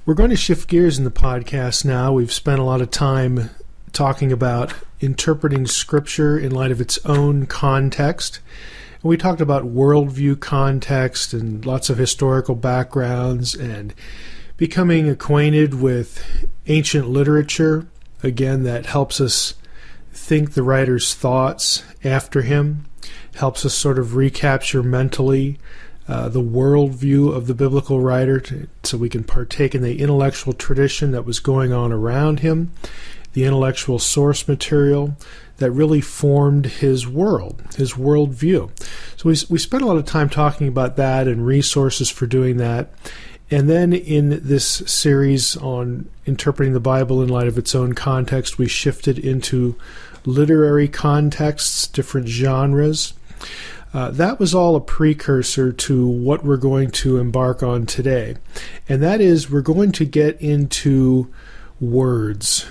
We're going to shift gears in the podcast now. We've spent a lot of time talking about interpreting Scripture in light of its own context. And we talked about worldview context and lots of historical backgrounds and becoming acquainted with ancient literature, again, that helps us think the writer's thoughts after him, helps us sort of recapture mentally the worldview of the biblical writer so we can partake in the intellectual tradition that was going on around him, the intellectual source material that really formed his world, his worldview. So we spent a lot of time talking about that and resources for doing that. And then in this series on interpreting the Bible in light of its own context, we shifted into literary contexts, different genres. That was all a precursor to what we're going to embark on today. And that is, we're going to get into words,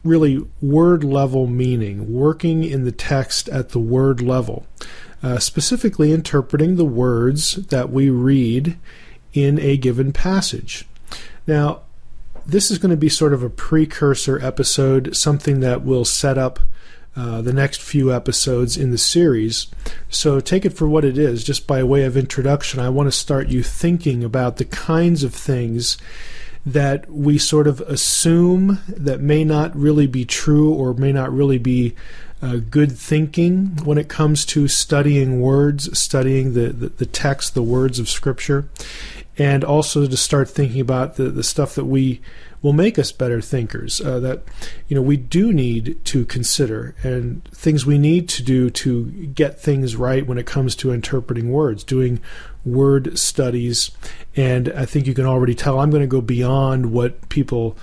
really word-level meaning, working in the text at the word level, specifically interpreting the words that we read in a given passage. Now, this is going to be sort of a precursor episode, something that will set up the next few episodes in the series. So take it for what it is. Just by way of introduction, I want to start you thinking about the kinds of things that we sort of assume that may not really be true or may not really be good thinking when it comes to studying words, studying the text, the words of Scripture, and also to start thinking about the stuff that will make us better thinkers, that we do need to consider, and things we need to do to get things right when it comes to interpreting words, doing word studies. And I think you can already tell I'm going to go beyond what people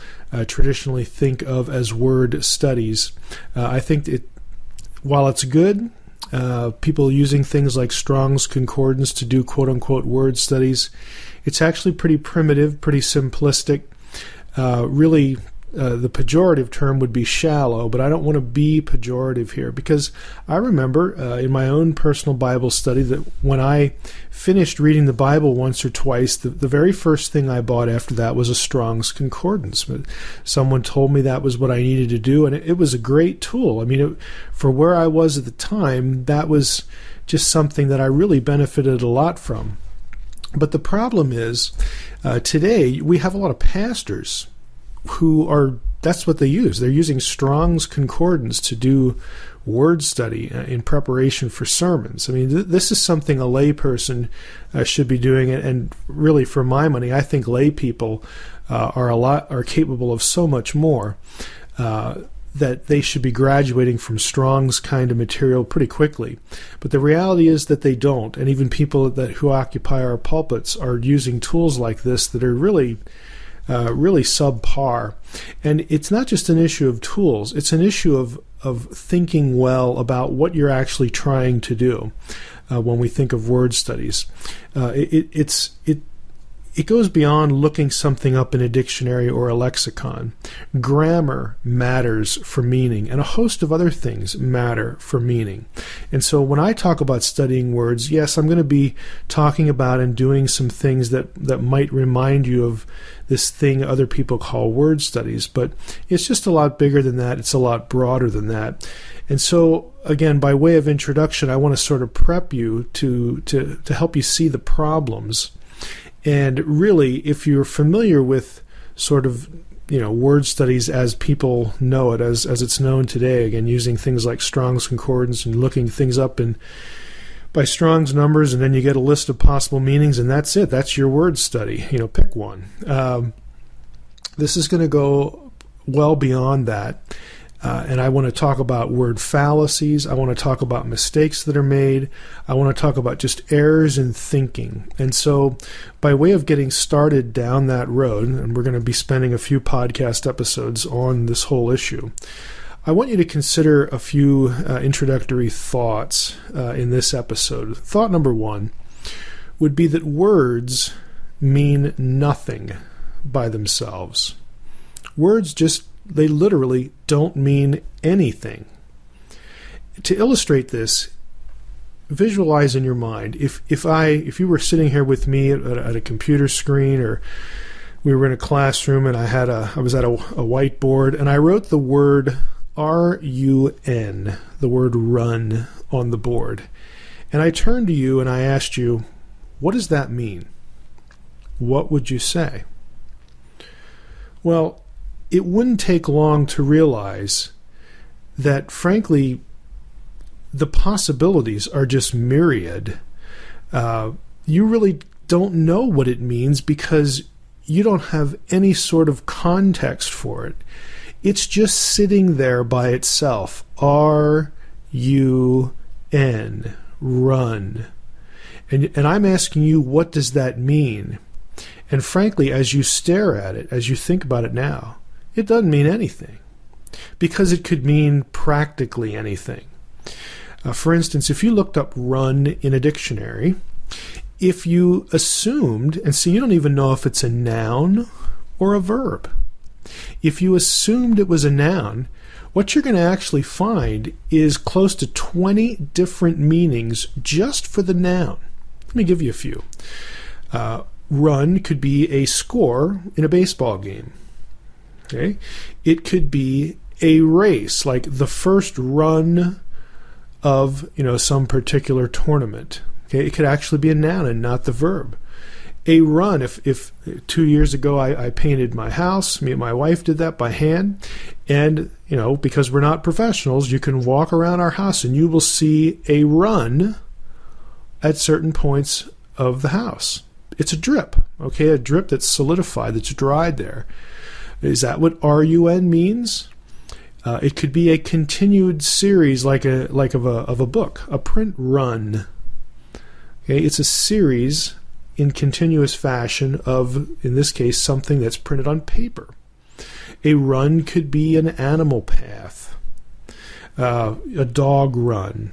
traditionally think of as word studies. I think while it's good, people using things like Strong's Concordance to do quote-unquote word studies, it's actually pretty primitive, pretty simplistic. Really, the pejorative term would be shallow, but I don't want to be pejorative here, because I remember in my own personal Bible study that when I finished reading the Bible once or twice, the very first thing I bought after that was a Strong's Concordance. Someone told me that was what I needed to do, and it was a great tool. I mean, for where I was at the time, that was just something that I really benefited a lot from. But the problem is, today we have a lot of pastors who that's what they use. They're using Strong's Concordance to do word study in preparation for sermons. I mean, this is something a layperson should be doing, and really, for my money, I think lay people are capable of so much more that they should be graduating from Strong's kind of material pretty quickly. But the reality is that they don't, and even people who occupy our pulpits are using tools like this that are really subpar. And it's not just an issue of tools, it's an issue of thinking well about what you're actually trying to do when we think of word studies. It goes beyond looking something up in a dictionary or a lexicon. Grammar matters for meaning, and a host of other things matter for meaning. And so when I talk about studying words, yes, I'm going to be talking about and doing some things that might remind you of this thing other people call word studies, but it's just a lot bigger than that. It's a lot broader than that. And so, again, by way of introduction, I want to sort of prep you to help you see the problems. And really, if you're familiar with sort of, word studies as people know it, as it's known today, again, using things like Strong's Concordance and looking things up by Strong's numbers, and then you get a list of possible meanings, and that's it. That's your word study. Pick one. This is going to go well beyond that. And I want to talk about word fallacies. I want to talk about mistakes that are made. I want to talk about just errors in thinking. And so by way of getting started down that road, and we're going to be spending a few podcast episodes on this whole issue, I want you to consider a few introductory thoughts in this episode. Thought number one would be that words mean nothing by themselves. Words they literally don't mean anything. To illustrate this, visualize in your mind, if you were sitting here with me at a computer screen, or we were in a classroom, and I was at a whiteboard, and I wrote the word R-U-N, the word run, on the board. And I turned to you and I asked you, what does that mean? What would you say? Well, it wouldn't take long to realize that, frankly, the possibilities are just myriad. You really don't know what it means because you don't have any sort of context for it. It's just sitting there by itself. R-U-N, run. And I'm asking you, what does that mean? And frankly, as you stare at it, as you think about it now, it doesn't mean anything, because it could mean practically anything. For instance, if you looked up run in a dictionary, if you assumed, and see, you don't even know if it's a noun or a verb. If you assumed it was a noun, what you're going to actually find is close to 20 different meanings just for the noun. Let me give you a few. Run could be a score in a baseball game. Okay? It could be a race, like the first run of, some particular tournament. Okay? It could actually be a noun and not the verb. A run, if 2 years ago I painted my house, me and my wife did that by hand, and, because we're not professionals, you can walk around our house and you will see a run at certain points of the house. It's a drip, okay? A drip that's solidified, that's dried there. Is that what RUN means? It could be a continued series like of a book, a print run. Okay, it's a series in continuous fashion of, in this case, something that's printed on paper. A run could be an animal path, a dog run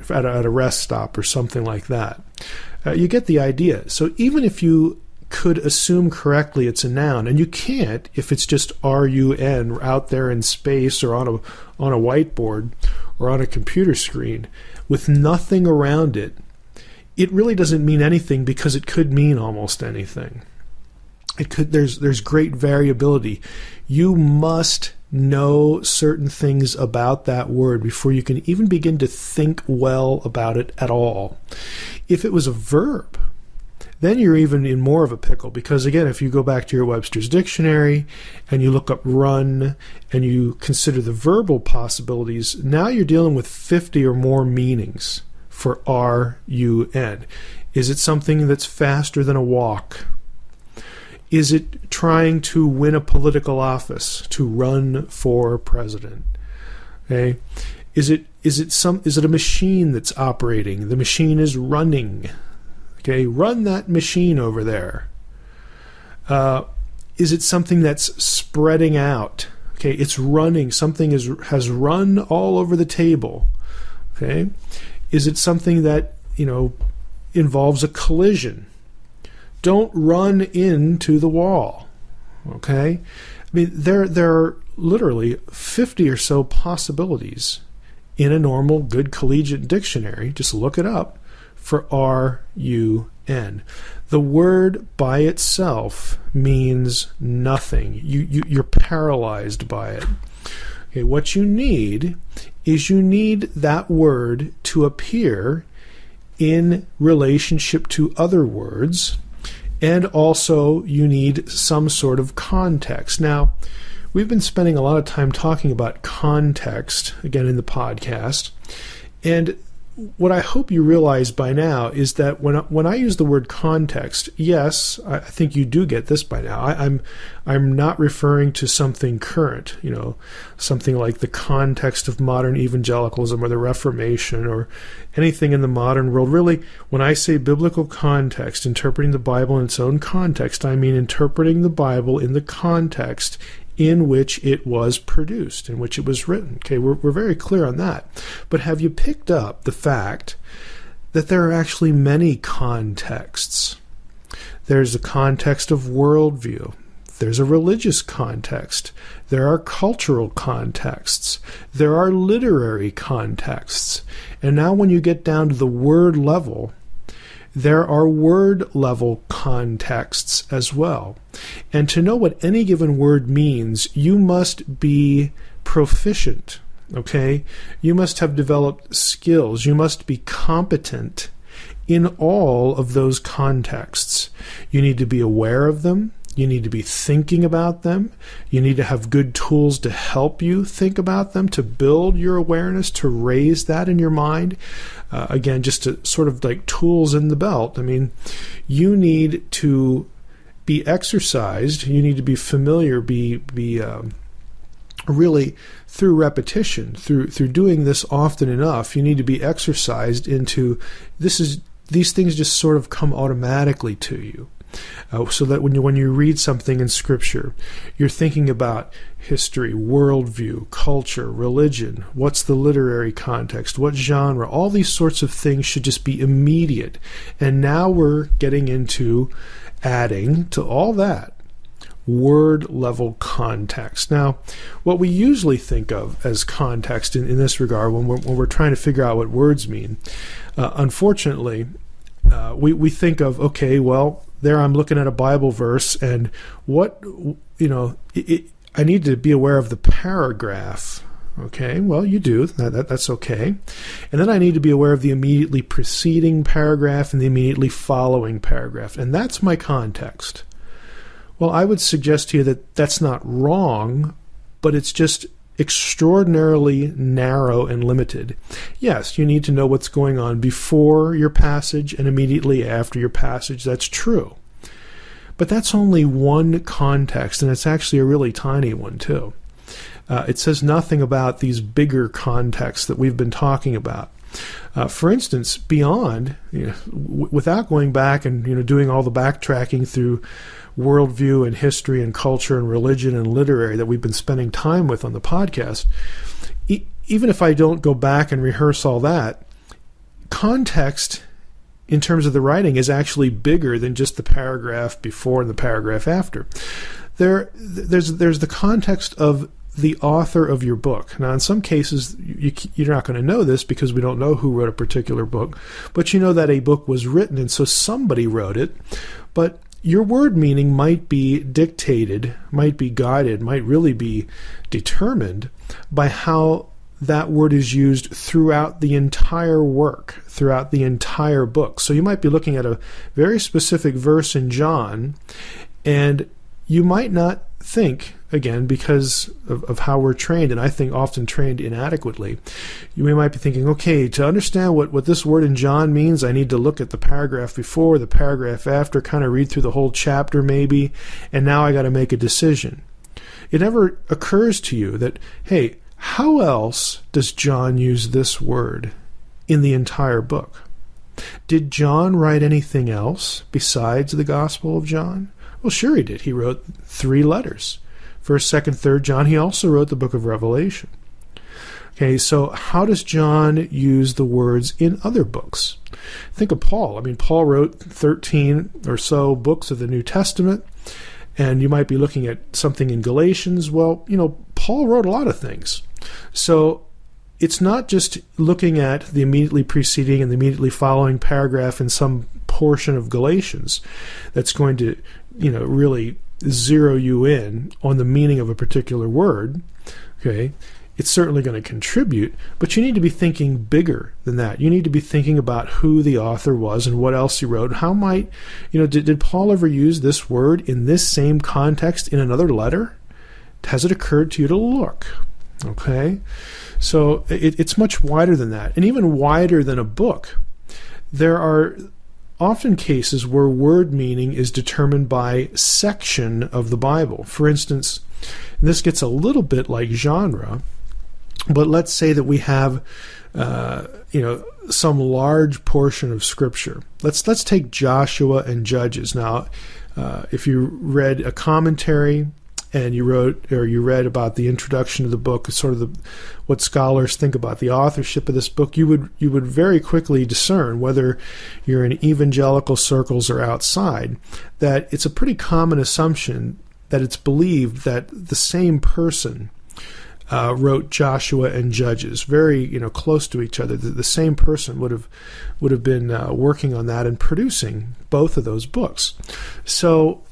at a rest stop or something like that. You get the idea. So even if you could assume correctly it's a noun, and you can't if it's just RUN out there in space or on a whiteboard or on a computer screen with nothing around it, it really doesn't mean anything, because it could mean almost anything. There's great variability. You must know certain things about that word before you can even begin to think well about it at all. If it was a verb, then you're even in more of a pickle, because again, if you go back to your Webster's dictionary and you look up run and you consider the verbal possibilities, now you're dealing with 50 or more meanings for R-U-N. Is it something that's faster than a walk? Is it trying to win a political office, to run for president? Okay. Is it a machine that's operating? The machine is running. Okay, run that machine over there. Is it something that's spreading out? Okay, it's running. Something has run all over the table. Okay, is it something that involves a collision? Don't run into the wall. Okay, I mean there are literally 50 or so possibilities in a normal good collegiate dictionary. Just look it up for R-U-N. The word by itself means nothing. You're paralyzed by it. Okay, what you need is that word to appear in relationship to other words, and also you need some sort of context. Now, we've been spending a lot of time talking about context, again, in the podcast, and what I hope you realize by now is that when I use the word context, yes, I think you do get this by now. I'm not referring to something current, something like the context of modern evangelicalism or the Reformation or anything in the modern world. Really, when I say biblical context, interpreting the Bible in its own context, I mean interpreting the Bible in the context in which it was produced, in which it was written. Okay, we're very clear on that. But have you picked up the fact that there are actually many contexts? There's a context of worldview. There's a religious context. There are cultural contexts. There are literary contexts. And now when you get down to the word level, there are word-level contexts as well. And to know what any given word means, you must be proficient, okay? You must have developed skills. You must be competent in all of those contexts. You need to be aware of them. You need to be thinking about them. You need to have good tools to help you think about them, to build your awareness, to raise that in your mind. Again, just to sort of like tools in the belt. I mean, you need to be exercised. You need to be familiar, be really through repetition, through doing this often enough. You need to be exercised into these things just sort of come automatically to you. So that when you read something in Scripture, you're thinking about history, worldview, culture, religion, what's the literary context, what genre, all these sorts of things should just be immediate. And now we're getting into adding to all that word-level context. Now, what we usually think of as context in this regard when we're trying to figure out what words mean, unfortunately, we think of, okay, well, there I'm looking at a Bible verse, and I need to be aware of the paragraph. Okay, well, you do. That's okay. And then I need to be aware of the immediately preceding paragraph and the immediately following paragraph. And that's my context. Well, I would suggest to you that that's not wrong, but it's just extraordinarily narrow and limited. Yes, you need to know what's going on before your passage and immediately after your passage. That's true. But that's only one context, and it's actually a really tiny one, too. It says nothing about these bigger contexts that we've been talking about. For instance, beyond, without going back and doing all the backtracking through worldview and history and culture and religion and literary that we've been spending time with on the podcast, even if I don't go back and rehearse all that, context in terms of the writing is actually bigger than just the paragraph before and the paragraph after. There's the context of the author of your book. Now, in some cases, you're not going to know this because we don't know who wrote a particular book, but you know that a book was written, and so somebody wrote it. But your word meaning might be dictated, might be guided, might really be determined by how that word is used throughout the entire work, throughout the entire book. So you might be looking at a very specific verse in John, and you might not think, again, because of how we're trained, and I think often trained inadequately, you might be thinking, okay, to understand what this word in John means, I need to look at the paragraph before, the paragraph after, kind of read through the whole chapter maybe, and now I got to make a decision. It never occurs to you that, hey, how else does John use this word in the entire book? Did John write anything else besides the Gospel of John? Well, sure he did. He wrote 3 letters. 1st, 2nd, 3rd John. He also wrote the book of Revelation. Okay, so how does John use the words in other books? Think of Paul. I mean, Paul wrote 13 or so books of the New Testament, and you might be looking at something in Galatians. Well, Paul wrote a lot of things. So it's not just looking at the immediately preceding and the immediately following paragraph in some portion of Galatians that's going to, really zero you in on the meaning of a particular word. Okay, it's certainly going to contribute, but you need to be thinking bigger than that. You need to be thinking about who the author was and what else he wrote. How might, did Paul ever use this word in this same context in another letter? Has it occurred to you to look? Okay, so it's much wider than that, and even wider than a book. There are often cases where word meaning is determined by section of the Bible. For instance, and this gets a little bit like genre, but let's say that we have some large portion of Scripture. Let's take Joshua and Judges. Now, if you read a commentary and you read about the introduction of the book, sort of what scholars think about the authorship of this book, you would very quickly discern, whether you're in evangelical circles or outside, that it's a pretty common assumption that it's believed that the same person wrote Joshua and Judges, very close to each other. The same person would have been working on that and producing both of those books. So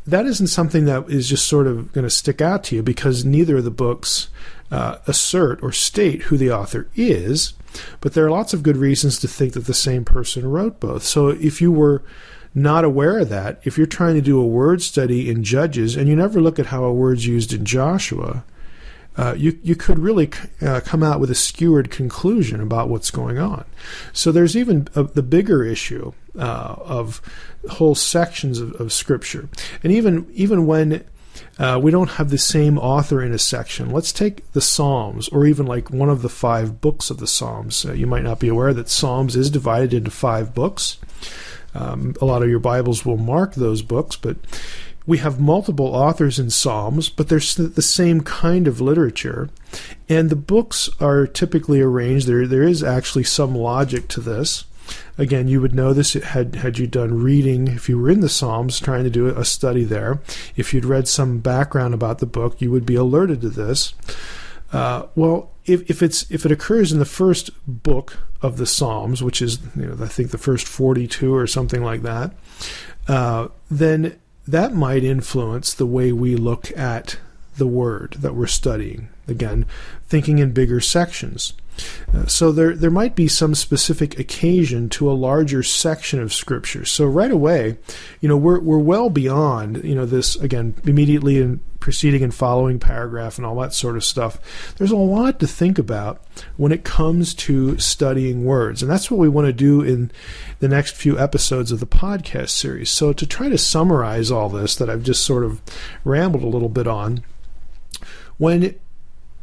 that isn't something that is just sort of going to stick out to you, because neither of the books assert or state who the author is, but there are lots of good reasons to think that the same person wrote both. So if you were not aware of that, if you're trying to do a word study in Judges and you never look at how a word's used in Joshua, you could really come out with a skewered conclusion about what's going on. So there's even the bigger issue of whole sections of Scripture. And even when we don't have the same author in a section, let's take the Psalms, or even like one of the 5 books of the Psalms. You might not be aware that Psalms is divided into 5 books. A lot of your Bibles will mark those books, but we have multiple authors in Psalms, but they're the same kind of literature, and the books are typically arranged. There is actually some logic to this. Again, you would know this had you done reading, if you were in the Psalms trying to do a study there. If you'd read some background about the book, you would be alerted to this. Well, if it occurs in the first book of the Psalms, which is I think the first 42 or something like that, then that might influence the way we look at the word that we're studying. Again, thinking in bigger sections. So there might be some specific occasion to a larger section of Scripture. So right away, we're well beyond this, again, immediately and preceding and following paragraph and all that sort of stuff. There's a lot to think about when it comes to studying words, and that's what we want to do in the next few episodes of the podcast series. So to try to summarize all this that I've just sort of rambled a little bit on, when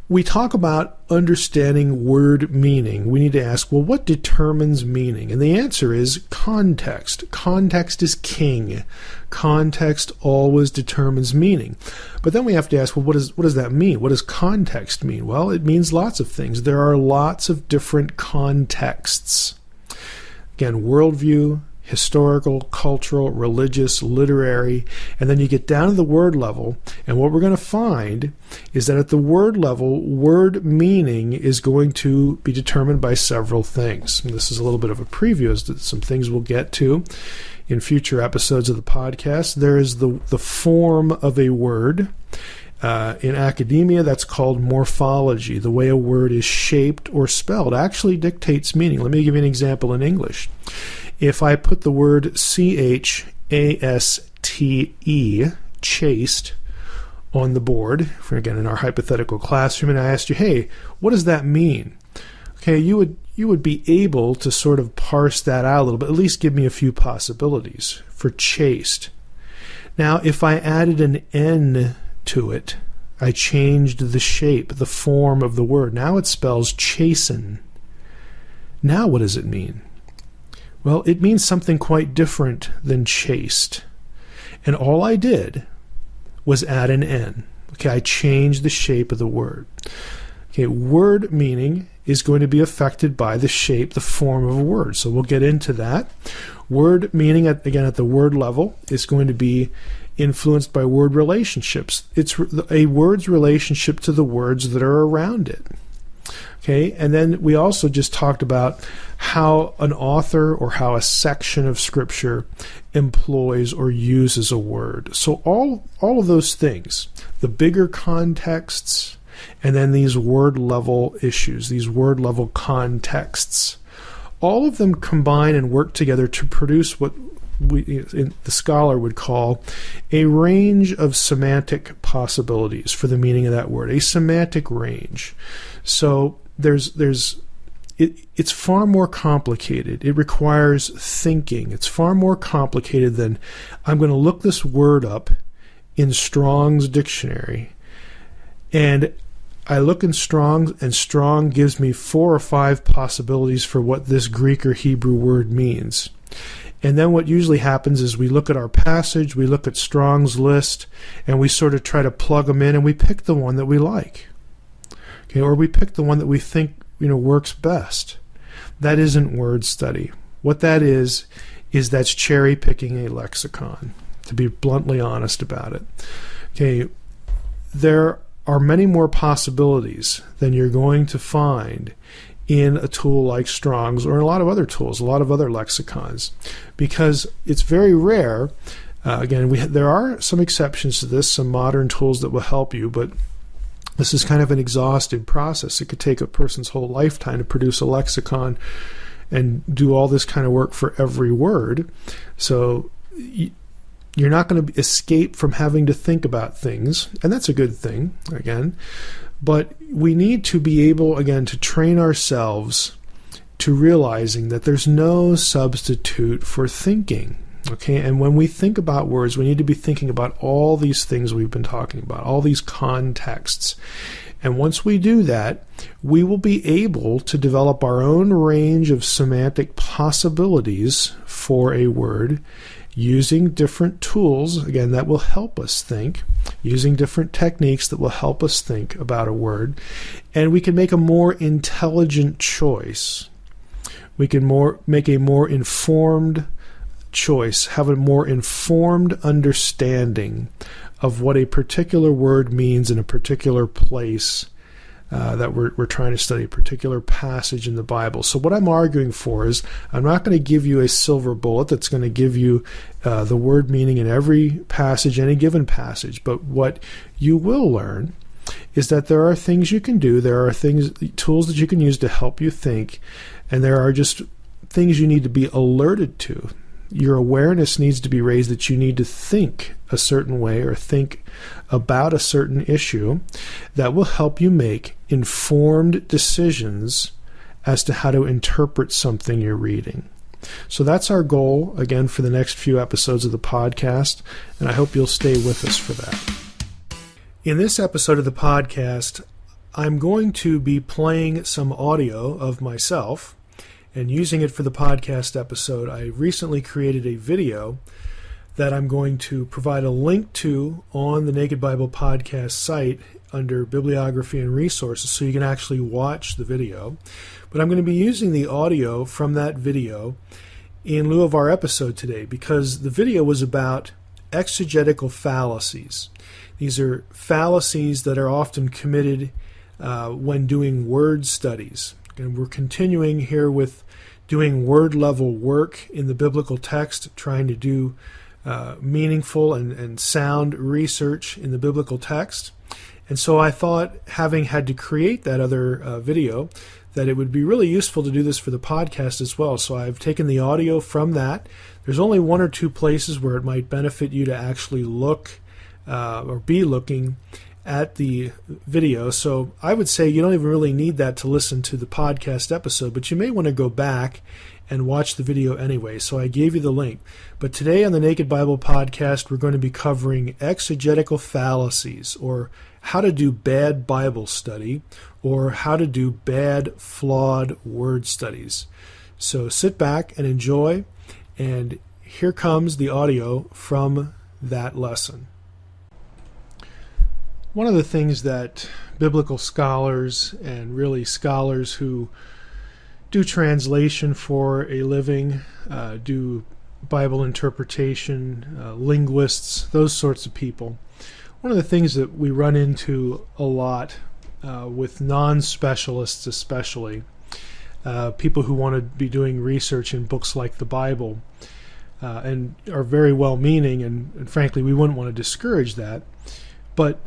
we talk about understanding word meaning, we need to ask, well, what determines meaning? And the answer is context. Context is king. Context always determines meaning. But then we have to ask, well, what does that mean? What does context mean? Well, it means lots of things. There are lots of different contexts. Again, worldview, historical, cultural, religious, literary, and then you get down to the word level, and what we're going to find is that at the word level, word meaning is going to be determined by several things. And this is a little bit of a preview as to some things we'll get to in future episodes of the podcast. There is the form of a word. In academia, that's called morphology. The way a word is shaped or spelled actually dictates meaning. Let me give you an example in English. If I put the word chaste, chaste, on the board, again in our hypothetical classroom, and I asked you, hey, what does that mean? Okay, you would be able to sort of parse that out a little bit, at least give me a few possibilities for chaste. Now, if I added an N to it, I changed the shape, the form of the word. Now it spells chasten. Now what does it mean? Well, it means something quite different than chaste. And all I did was add an N. Okay, I changed the shape of the word. Okay, word meaning is going to be affected by the shape, the form of a word. So we'll get into that. Word meaning, again, at the word level, is going to be influenced by word relationships. It's a word's relationship to the words that are around it. Okay, and then we also just talked about how an author or how a section of Scripture employs or uses a word. So all of those things, the bigger contexts, and then these word level issues, these word level contexts, all of them combine and work together to produce what the scholar would call a range of semantic possibilities for the meaning of that word, a semantic range. So it's far more complicated. It requires thinking. It's far more complicated than I'm going to look this word up in Strong's dictionary, and I look in Strong's, and Strong gives me 4 or 5 possibilities for what this Greek or Hebrew word means. And then what usually happens is we look at our passage, we look at Strong's list, and we sort of try to plug them in, and we pick the one that we like. Okay, or we pick the one that we think works best. That isn't word study. What that is that's cherry picking a lexicon, to be bluntly honest about it. Okay, there are many more possibilities than you're going to find in a tool like Strong's or in a lot of other tools, a lot of other lexicons, because it's very rare. Again, there are some exceptions to this, some modern tools that will help you, but this is kind of an exhaustive process. It could take a person's whole lifetime to produce a lexicon and do all this kind of work for every word. So you're not going to escape from having to think about things, and that's a good thing, again. But we need to be able, again, to train ourselves to realizing that there's no substitute for thinking. Okay, and when we think about words, we need to be thinking about all these things we've been talking about, all these contexts. And once we do that, we will be able to develop our own range of semantic possibilities for a word using different tools, again, that will help us think, using different techniques that will help us think about a word. And we can make a more intelligent choice. We can make a more informed choice, have a more informed understanding of what a particular word means in a particular place that we're trying to study, a particular passage in the Bible. So what I'm arguing for is I'm not going to give you a silver bullet that's going to give you the word meaning in every passage, any given passage. But what you will learn is that there are things you can do, there are tools that you can use to help you think, and there are just things you need to be alerted to. Your awareness needs to be raised that you need to think a certain way or think about a certain issue that will help you make informed decisions as to how to interpret something you're reading. So that's our goal, again, for the next few episodes of the podcast, and I hope you'll stay with us for that. In this episode of the podcast, I'm going to be playing some audio of myself and using it for the podcast episode. I recently created a video that I'm going to provide a link to on the Naked Bible Podcast site under Bibliography and Resources, so you can actually watch the video. But I'm going to be using the audio from that video in lieu of our episode today, because the video was about exegetical fallacies. These are fallacies that are often committed when doing word studies. And we're continuing here with doing word-level work in the biblical text, trying to do meaningful and sound research in the biblical text. And so I thought, having had to create that other video, that it would be really useful to do this for the podcast as well. So I've taken the audio from that. There's only one or two places where it might benefit you to actually look or be looking at the video. So I would say you don't even really need that to listen to the podcast episode, but you may want to go back and watch the video anyway. So I gave you the link. But today on the Naked Bible Podcast, we're going to be covering exegetical fallacies, or how to do bad Bible study, or how to do bad, flawed word studies. So sit back and enjoy, and here comes the audio from that lesson. One of the things that biblical scholars, and really scholars who do translation for a living, do Bible interpretation, linguists, those sorts of people, one of the things that we run into a lot with non-specialists especially, people who want to be doing research in books like the Bible, and are very well-meaning, and frankly we wouldn't want to discourage that, but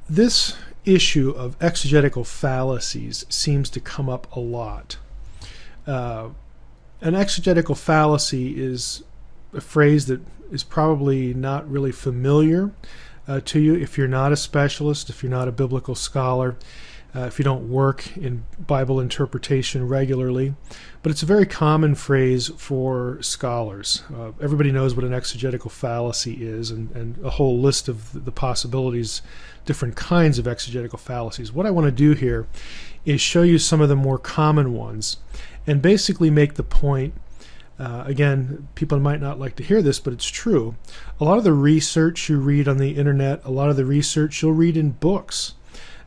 this issue of exegetical fallacies seems to come up a lot. An exegetical fallacy is a phrase that is probably not really familiar to you if you're not a specialist, if you're not a biblical scholar, if you don't work in Bible interpretation regularly. But it's a very common phrase for scholars. Everybody knows what an exegetical fallacy is, and a whole list of the possibilities, different kinds of exegetical fallacies. What I want to do here is show you some of the more common ones and basically make the point, again, people might not like to hear this, but it's true. A lot of the research you read on the internet, a lot of the research you'll read in books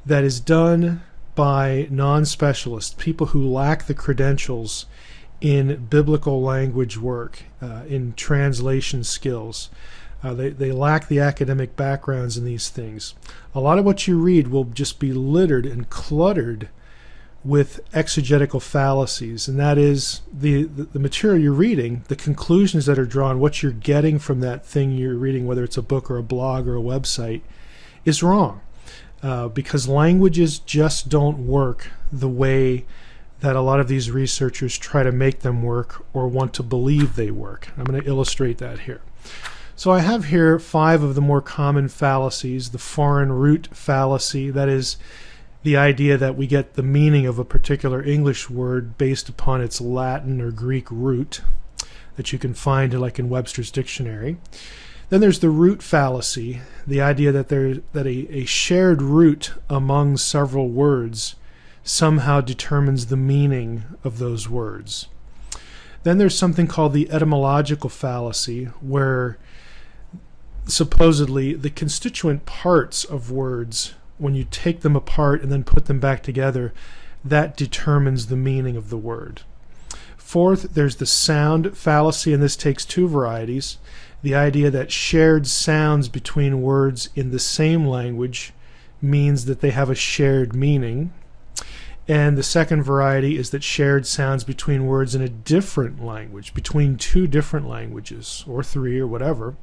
that is done by non-specialists, people who lack the credentials in biblical language work, in translation skills, They lack the academic backgrounds in these things. A lot of what you read will just be littered and cluttered with exegetical fallacies, and that is the material you're reading, the conclusions that are drawn, what you're getting from that thing you're reading, whether it's a book or a blog or a website, is wrong. Because languages just don't work the way that a lot of these researchers try to make them work or want to believe they work. I'm going to illustrate that here. So I have here 5 of the more common fallacies. The foreign root fallacy, that is the idea that we get the meaning of a particular English word based upon its Latin or Greek root that you can find like in Webster's dictionary. Then there's the root fallacy, the idea that a shared root among several words somehow determines the meaning of those words. Then there's something called the etymological fallacy, where supposedly the constituent parts of words, when you take them apart and then put them back together, that determines the meaning of the word. Fourth, there's the sound fallacy, and this takes 2 varieties. The idea that shared sounds between words in the same language means that they have a shared meaning. And the second variety is that shared sounds between words in a different language, between 2 different languages, or 3 or whatever,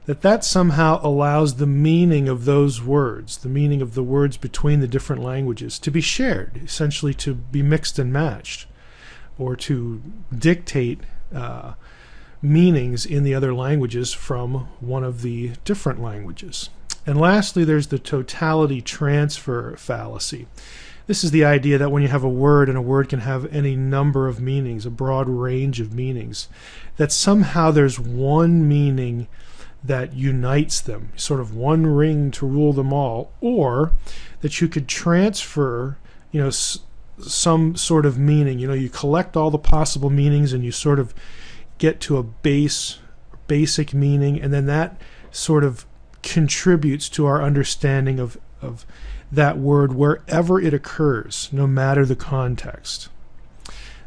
that somehow allows the meaning of those words, the meaning of the words between the different languages, to be shared, essentially to be mixed and matched, or to dictate meanings in the other languages from one of the different languages. And lastly, there's the totality transfer fallacy. This is the idea that when you have a word, and a word can have any number of meanings, a broad range of meanings, that somehow there's one meaning that unites them, sort of one ring to rule them all, or that you could transfer, some sort of meaning. You collect all the possible meanings and you sort of get to a basic meaning, and then that sort of contributes to our understanding of that word wherever it occurs, no matter the context.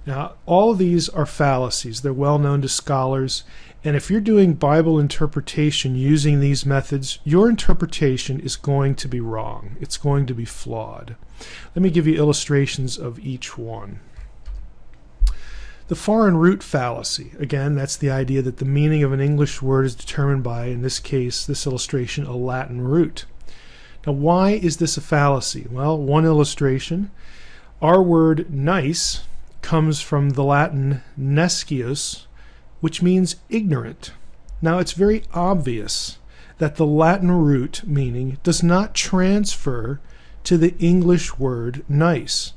Now, all of these are fallacies. They're well known to scholars. And if you're doing Bible interpretation using these methods, your interpretation is going to be wrong. It's going to be flawed. Let me give you illustrations of each one. The foreign root fallacy. Again, that's the idea that the meaning of an English word is determined by, in this case, this illustration, a Latin root. Now, why is this a fallacy? Well, one illustration. Our word nice comes from the Latin nescius, which means ignorant. Now, it's very obvious that the Latin root meaning does not transfer to the English word nice.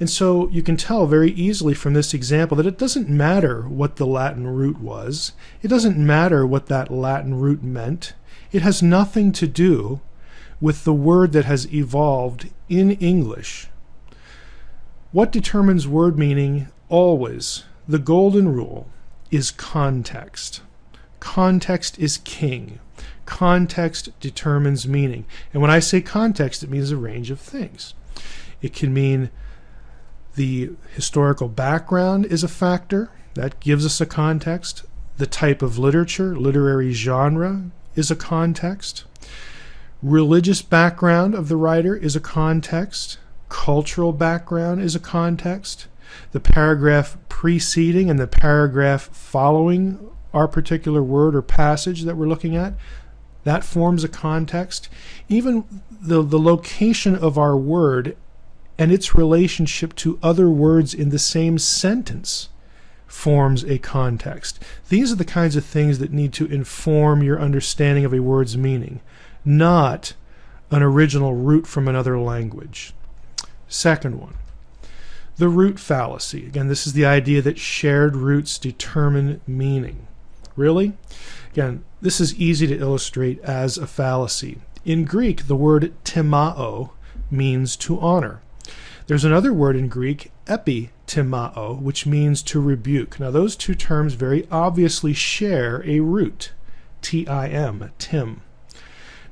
And so you can tell very easily from this example that it doesn't matter what the Latin root was. It doesn't matter what that Latin root meant. It has nothing to do with the word that has evolved in English. What determines word meaning always, the golden rule, is context. Context is king. Context determines meaning. And when I say context, it means a range of things. It can mean the historical background is a factor. That gives us a context. The type of literature, literary genre, is a context. Religious background of the writer is a context. Cultural background is a context. The paragraph preceding and the paragraph following our particular word or passage that we're looking at, that forms a context. Even the location of our word and its relationship to other words in the same sentence forms a context. These are the kinds of things that need to inform your understanding of a word's meaning, not an original root from another language. Second one, the root fallacy. Again, this is the idea that shared roots determine meaning. Really? Again, this is easy to illustrate as a fallacy. In Greek, the word timao means to honor. There's another word in Greek, epitimao, which means to rebuke. Now, those two terms very obviously share a root, tim, tim.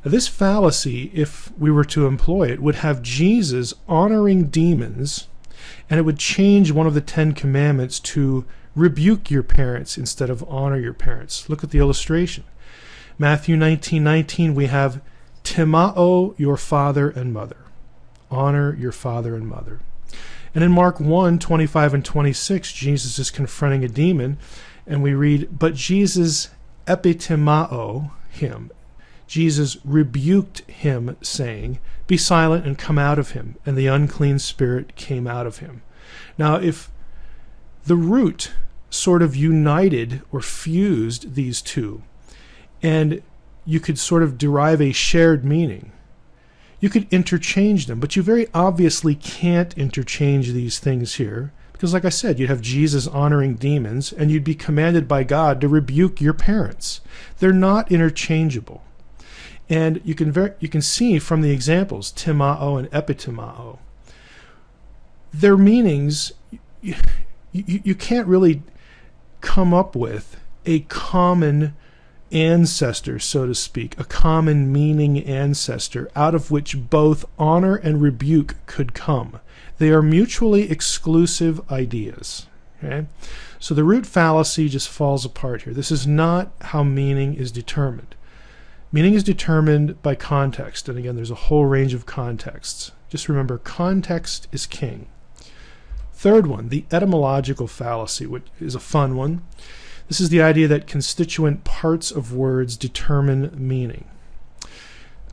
Now, this fallacy, if we were to employ it, would have Jesus honoring demons, and it would change one of the 10 commandments to rebuke your parents instead of honor your parents. Look at the illustration. Matthew 19:19, we have timao your father and mother. Honor your father and mother. And in Mark 1:25 and 26, Jesus is confronting a demon, and we read, but Jesus epitimao him. Jesus rebuked him, saying, be silent and come out of him. And the unclean spirit came out of him. Now, if the root sort of united or fused these two, and you could sort of derive a shared meaning, you could interchange them, but you very obviously can't interchange these things here, because like I said, you'd have Jesus honoring demons, and you'd be commanded by God to rebuke your parents. They're not interchangeable. And you can see from the examples, timao and epitimao, their meanings, you can't really come up with a common ancestor, so to speak, a common meaning ancestor out of which both honor and rebuke could come. They are mutually exclusive ideas. Okay? So the root fallacy just falls apart here. This is not how meaning is determined. Meaning is determined by context, and again, there's a whole range of contexts. Just remember, context is king. Third one, the etymological fallacy, which is a fun one. This is the idea that constituent parts of words determine meaning.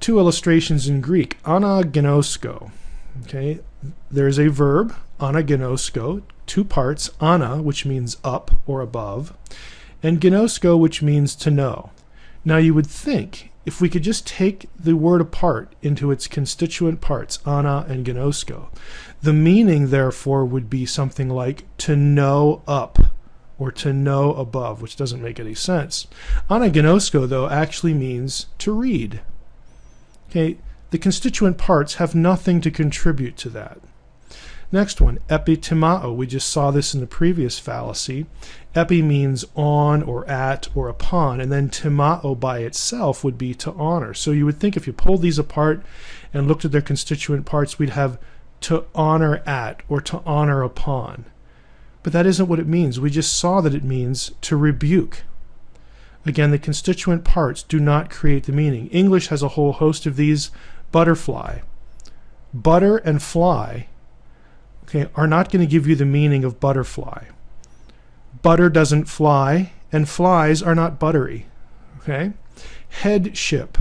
Two illustrations in Greek, anaginosko. Okay, there's a verb, anaginosko, two parts, ana, which means up or above, and ginosko, which means to know. Now you would think, if we could just take the word apart into its constituent parts, ana and ginosko, the meaning therefore would be something like to know up or to know above, which doesn't make any sense. Anaginosko, though, actually means to read. Okay, the constituent parts have nothing to contribute to that. Next one, epitimao. We just saw this in the previous fallacy. Epi means on or at or upon, and then timao by itself would be to honor. So you would think if you pulled these apart and looked at their constituent parts, we'd have to honor at or to honor upon. But that isn't what it means. We just saw that it means to rebuke. Again, the constituent parts do not create the meaning. English has a whole host of these. Butterfly. Butter and fly, okay, are not going to give you the meaning of butterfly. Butter doesn't fly, and flies are not buttery. Okay? Headship.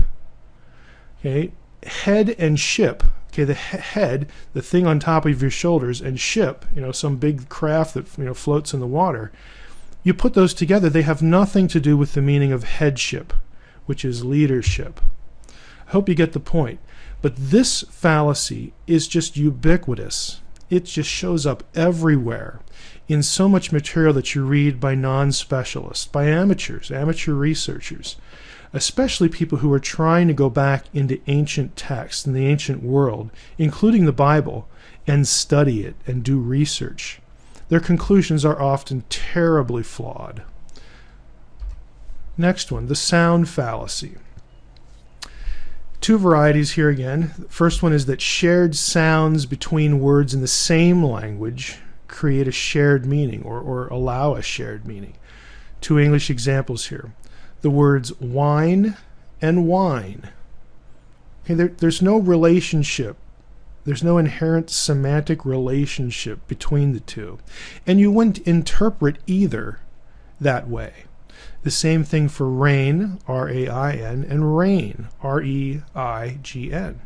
Okay? Head and ship. Okay, the head, the thing on top of your shoulders, and ship, some big craft that floats in the water. You put those together, they have nothing to do with the meaning of headship, which is leadership. I hope you get the point. But this fallacy is just ubiquitous. It just shows up everywhere in so much material that you read by non-specialists, by amateurs, amateur researchers, especially people who are trying to go back into ancient texts in the ancient world, including the Bible, and study it and do research. Their conclusions are often terribly flawed. Next one, the sound fallacy. Two varieties here again. The first one is that shared sounds between words in the same language create a shared meaning or allow a shared meaning. Two English examples here. The words wine and wine. Okay, there's no relationship. There's no inherent semantic relationship between the two. And you wouldn't interpret either that way. The same thing for rain, R-A-I-N, and reign, R-E-I-G-N.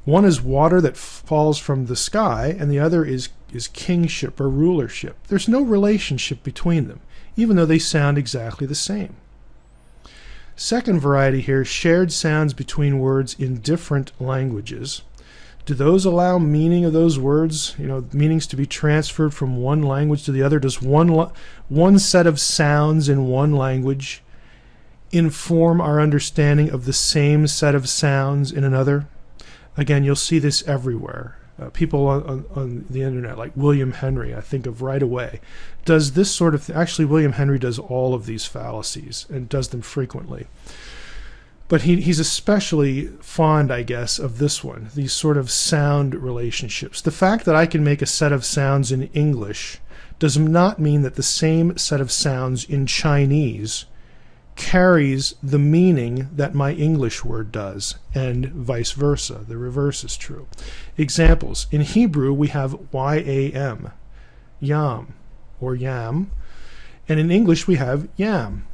One is water that falls from the sky, and the other is kingship or rulership. There's no relationship between them, even though they sound exactly the same. Second variety here, shared sounds between words in different languages. Do those allow meaning of those words, meanings to be transferred from one language to the other? Does one set of sounds in one language inform our understanding of the same set of sounds in another? Again, you'll see this everywhere. People on the internet, like William Henry, I think of right away, does this sort of actually, William Henry does all of these fallacies and does them frequently. But he's especially fond, I guess, of this one, these sort of sound relationships. The fact that I can make a set of sounds in English does not mean that the same set of sounds in Chinese carries the meaning that my English word does, and vice versa. The reverse is true. Examples. In Hebrew, we have yam, yam, or yam, and in English we have yam.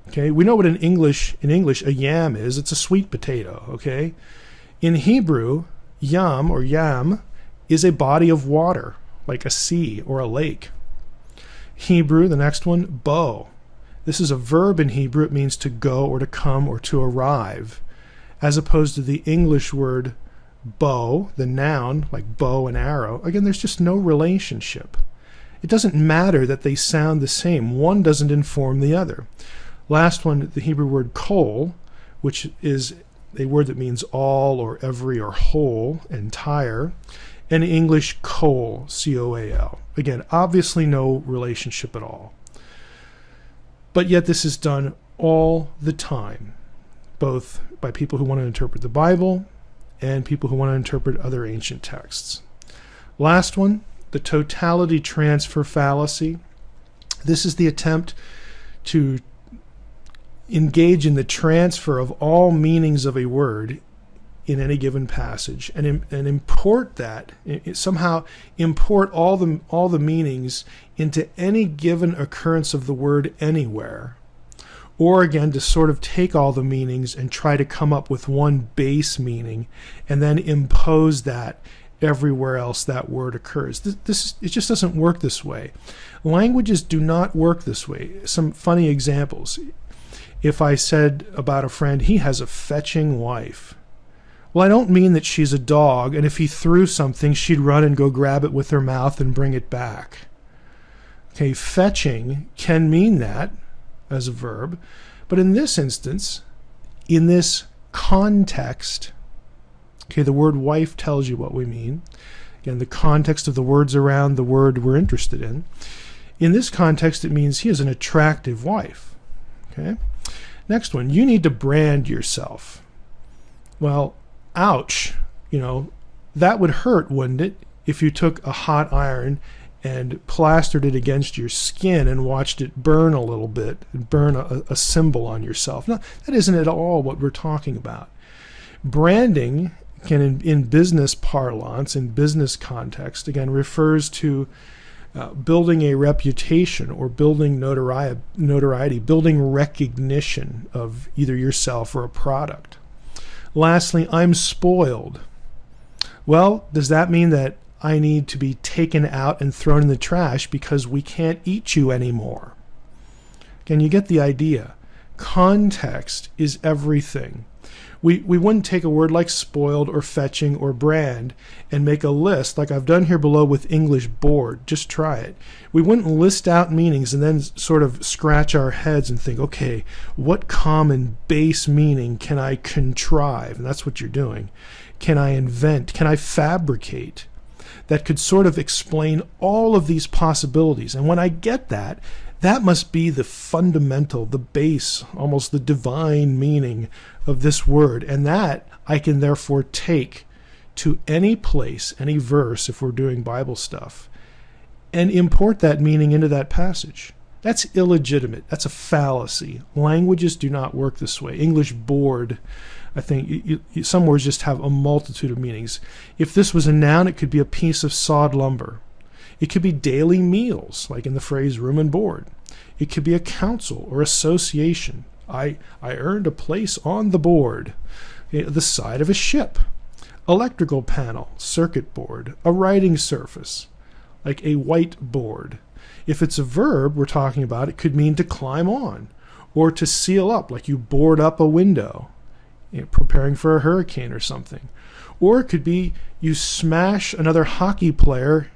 Okay, we know what in English a yam is. It's a sweet potato, okay? In Hebrew, yam or yam is a body of water, like a sea or a lake. Hebrew, the next one, bo. This is a verb in Hebrew. It means to go or to come or to arrive, as opposed to the English word bow, the noun, like bow and arrow. Again, there's just no relationship. It doesn't matter that they sound the same. One doesn't inform the other. Last one, the Hebrew word kol, which is a word that means all or every or whole, entire. And in English, coal, C-O-A-L. Again, obviously no relationship at all. But yet this is done all the time, both by people who want to interpret the Bible and people who want to interpret other ancient texts. Last one, the totality transfer fallacy. This is the attempt to engage in the transfer of all meanings of a word in any given passage and import that, somehow import all the meanings into any given occurrence of the word anywhere. Or again, to sort of take all the meanings and try to come up with one base meaning and then impose that everywhere else that word occurs. It just doesn't work this way. Languages do not work this way. Some funny examples. If I said about a friend, he has a fetching wife. Well, I don't mean that she's a dog, and if he threw something, she'd run and go grab it with her mouth and bring it back. Okay, fetching can mean that as a verb, but in this instance, in this context, okay, the word wife tells you what we mean. Again, the context of the words around the word we're interested in. In this context, it means he has an attractive wife. Okay. Next one, you need to brand yourself. Well, ouch, that would hurt, wouldn't it, if you took a hot iron and plastered it against your skin and watched it burn a little bit and burn a symbol on yourself. No, that isn't at all what we're talking about. Branding can, in business parlance, in business context, again, refers to building a reputation or building notoriety, building recognition of either yourself or a product. Lastly, I'm spoiled. Well, does that mean that I need to be taken out and thrown in the trash because we can't eat you anymore? Again, you get the idea. Context is everything. We wouldn't take a word like spoiled or fetching or brand and make a list like I've done here below with English board. Just try it. We wouldn't list out meanings and then sort of scratch our heads and think, okay, what common base meaning can I contrive? And that's what you're doing. Can I invent? Can I fabricate? That could sort of explain all of these possibilities. And when I get that, that must be the fundamental, the base, almost the divine meaning of this word. And that I can therefore take to any place, any verse, if we're doing Bible stuff, and import that meaning into that passage. That's illegitimate. That's a fallacy. Languages do not work this way. English board, I think, some words just have a multitude of meanings. If this was a noun, it could be a piece of sawed lumber. It could be daily meals, like in the phrase room and board. It could be a council or association. I earned a place on the board. The side of a ship. Electrical panel, circuit board, a writing surface, like a whiteboard. If it's a verb we're talking about, it could mean to climb on or to seal up, like you board up a window, preparing for a hurricane or something. Or it could be you smash another hockey player,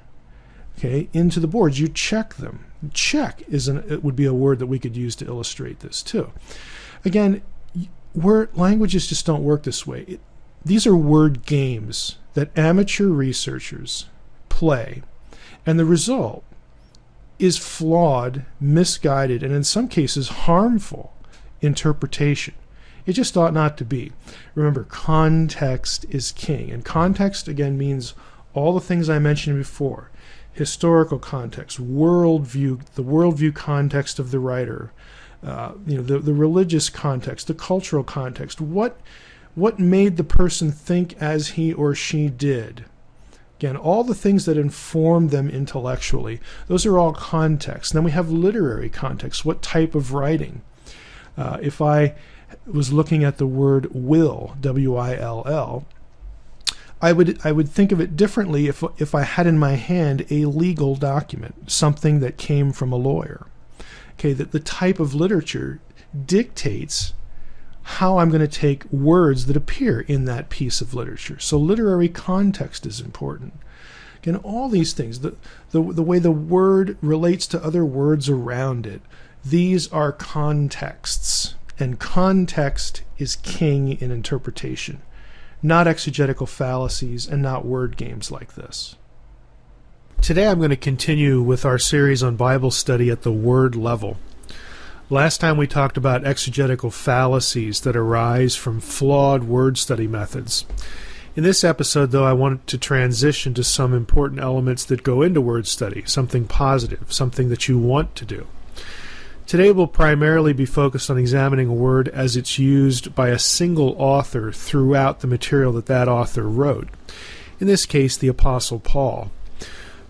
into the boards. You check them. Check it would be a word that we could use to illustrate this too. Again, languages just don't work this way. These are word games that amateur researchers play, and the result is flawed, misguided, and in some cases harmful interpretation. It just ought not to be. Remember, context is king, and context again means all the things I mentioned before. Historical context, worldview, the worldview context of the writer, the religious context, the cultural context. What made the person think as he or she did? Again, all the things that inform them intellectually, those are all context. Then we have literary context. What type of writing? If I was looking at the word will, W-I-L-L, I would think of it differently if I had in my hand a legal document, something that came from a lawyer. Okay, that the type of literature dictates how I'm going to take words that appear in that piece of literature. So literary context is important. Again, all these things, the way the word relates to other words around it, these are contexts. And context is king in interpretation. Not exegetical fallacies and not word games like this. Today I'm going to continue with our series on Bible study at the word level. Last time we talked about exegetical fallacies that arise from flawed word study methods. In this episode, though, I want to transition to some important elements that go into word study, something positive, something that you want to do. Today we'll primarily be focused on examining a word as it's used by a single author throughout the material that author wrote. In this case, the Apostle Paul.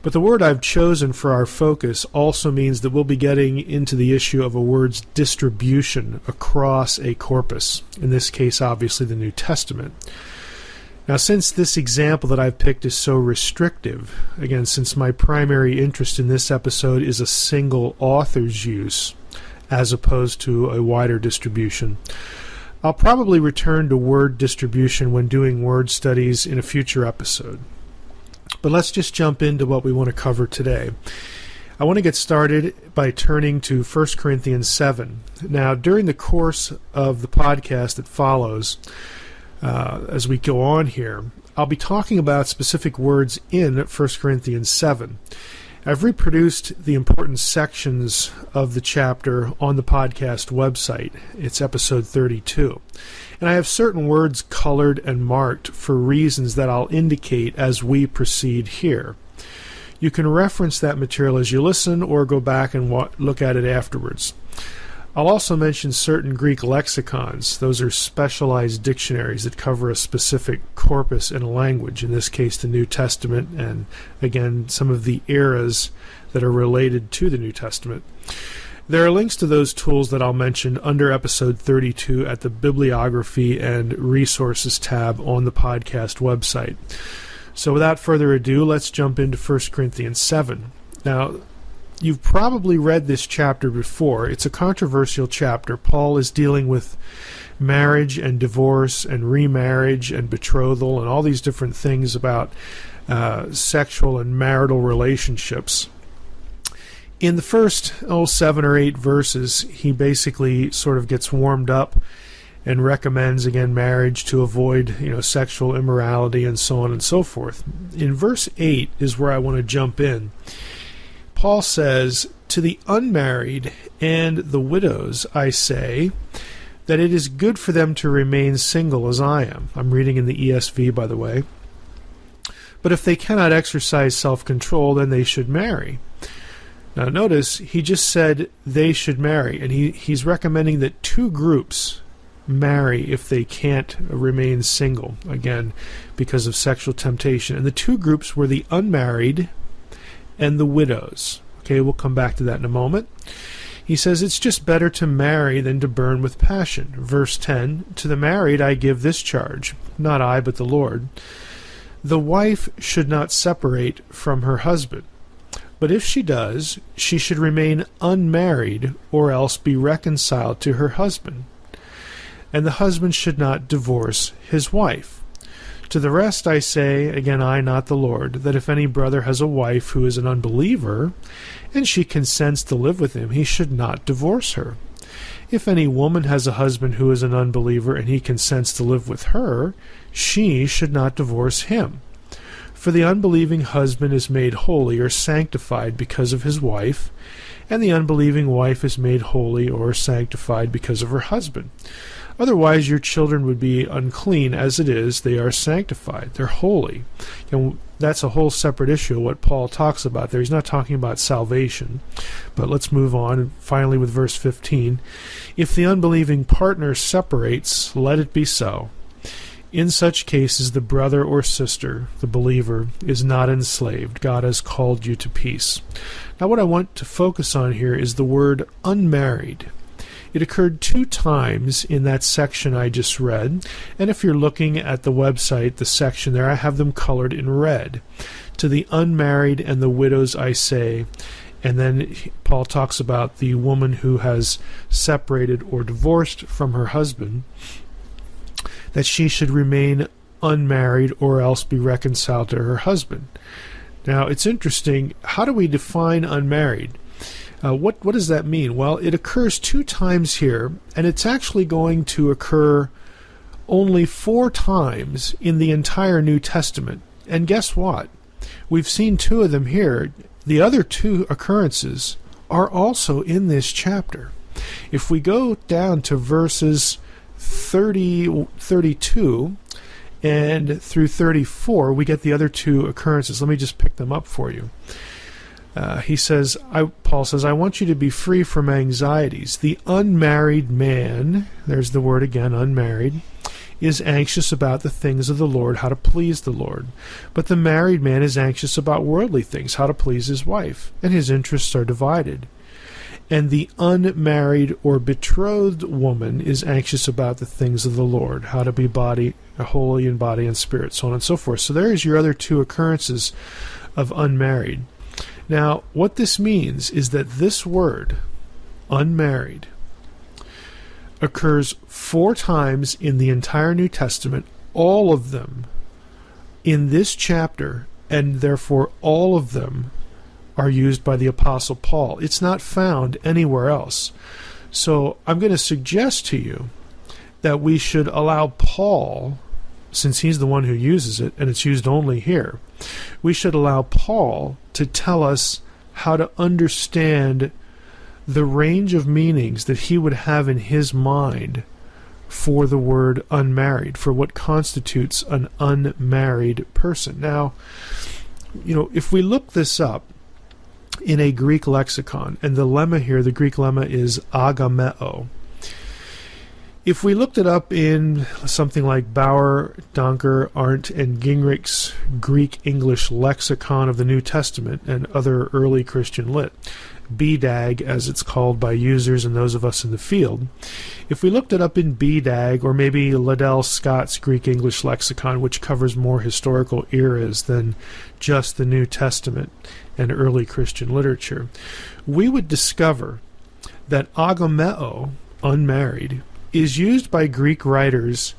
But the word I've chosen for our focus also means that we'll be getting into the issue of a word's distribution across a corpus. In this case, obviously, the New Testament. Now, since this example that I've picked is so restrictive, again, since my primary interest in this episode is a single author's use, as opposed to a wider distribution, I'll probably return to word distribution when doing word studies in a future episode. But let's just jump into what we want to cover today. I want to get started by turning to 1 Corinthians 7. Now, during the course of the podcast that follows, as we go on here, I'll be talking about specific words in 1 Corinthians 7. I've reproduced the important sections of the chapter on the podcast website. It's episode 32. And I have certain words colored and marked for reasons that I'll indicate as we proceed here. You can reference that material as you listen or go back and look at it afterwards. I'll also mention certain Greek lexicons. Those are specialized dictionaries that cover a specific corpus in a language, in this case the New Testament, and again some of the eras that are related to the New Testament. There are links to those tools that I'll mention under episode 32 at the Bibliography and Resources tab on the podcast website. So without further ado, let's jump into 1 Corinthians 7. Now, you've probably read this chapter before. It's a controversial chapter. Paul is dealing with marriage and divorce and remarriage and betrothal and all these different things about sexual and marital relationships. In the first 7 or 8 verses, he basically sort of gets warmed up and recommends, again, marriage to avoid, sexual immorality and so on and so forth. In verse 8 is where I want to jump in. Paul says, "To the unmarried and the widows I say that it is good for them to remain single as I am." I'm reading in the ESV, by the way. "But if they cannot exercise self-control, then they should marry." Now notice, he just said they should marry, and he's recommending that 2 groups marry if they can't remain single, again, because of sexual temptation. And the 2 groups were the unmarried and the widows. Okay, we'll come back to that in a moment. He says it's just better to marry than to burn with passion. Verse 10, "To the married I give this charge, not I but the Lord. The wife should not separate from her husband. But if she does, she should remain unmarried or else be reconciled to her husband. And the husband should not divorce his wife. To the rest I say, again I, not the Lord, that if any brother has a wife who is an unbeliever, and she consents to live with him, he should not divorce her. If any woman has a husband who is an unbeliever, and he consents to live with her, she should not divorce him. For the unbelieving husband is made holy or sanctified because of his wife, and the unbelieving wife is made holy or sanctified because of her husband. Otherwise, your children would be unclean. As it is, they are sanctified. They're holy. And that's a whole separate issue, what Paul talks about there. He's not talking about salvation. But let's move on. And finally, with verse 15. If the unbelieving partner separates, let it be so. In such cases, the brother or sister, the believer, is not enslaved. God has called you to peace. Now, what I want to focus on here is the word unmarried. It occurred 2 times in that section I just read, and if you're looking at the website, the section there, I have them colored in red. To the unmarried and the widows I say, and then Paul talks about the woman who has separated or divorced from her husband, that she should remain unmarried or else be reconciled to her husband. Now, it's interesting, how do we define unmarried? What does that mean? Well, it occurs 2 times here, and it's actually going to occur only 4 times in the entire New Testament. And guess what? We've seen 2 of them here. The other 2 occurrences are also in this chapter. If we go down to verses 32 and through 34, we get the other 2 occurrences. Let me just pick them up for you. Paul says, I want you to be free from anxieties. The unmarried man, there's the word again, unmarried, is anxious about the things of the Lord, how to please the Lord. But the married man is anxious about worldly things, how to please his wife, and his interests are divided. And the unmarried or betrothed woman is anxious about the things of the Lord, how to be holy in body and spirit, so on and so forth. So there's your other 2 occurrences of unmarried. Now, what this means is that this word, unmarried, occurs 4 times in the entire New Testament, all of them in this chapter, and therefore all of them are used by the Apostle Paul. It's not found anywhere else. So I'm going to suggest to you that we should allow Paul, since he's the one who uses it, and it's used only here, we should allow Paul to tell us how to understand the range of meanings that he would have in his mind for the word unmarried, for what constitutes an unmarried person. Now, if we look this up in a Greek lexicon, and the lemma here, the Greek lemma is agameo. If we looked it up in something like Bauer, Donker, Arndt, and Gingrich's Greek-English lexicon of the New Testament and other early Christian lit, BDAG as it's called by users and those of us in the field, if we looked it up in BDAG or maybe Liddell Scott's Greek-English lexicon, which covers more historical eras than just the New Testament and early Christian literature, we would discover that agameo, unmarried, is used by Greek writers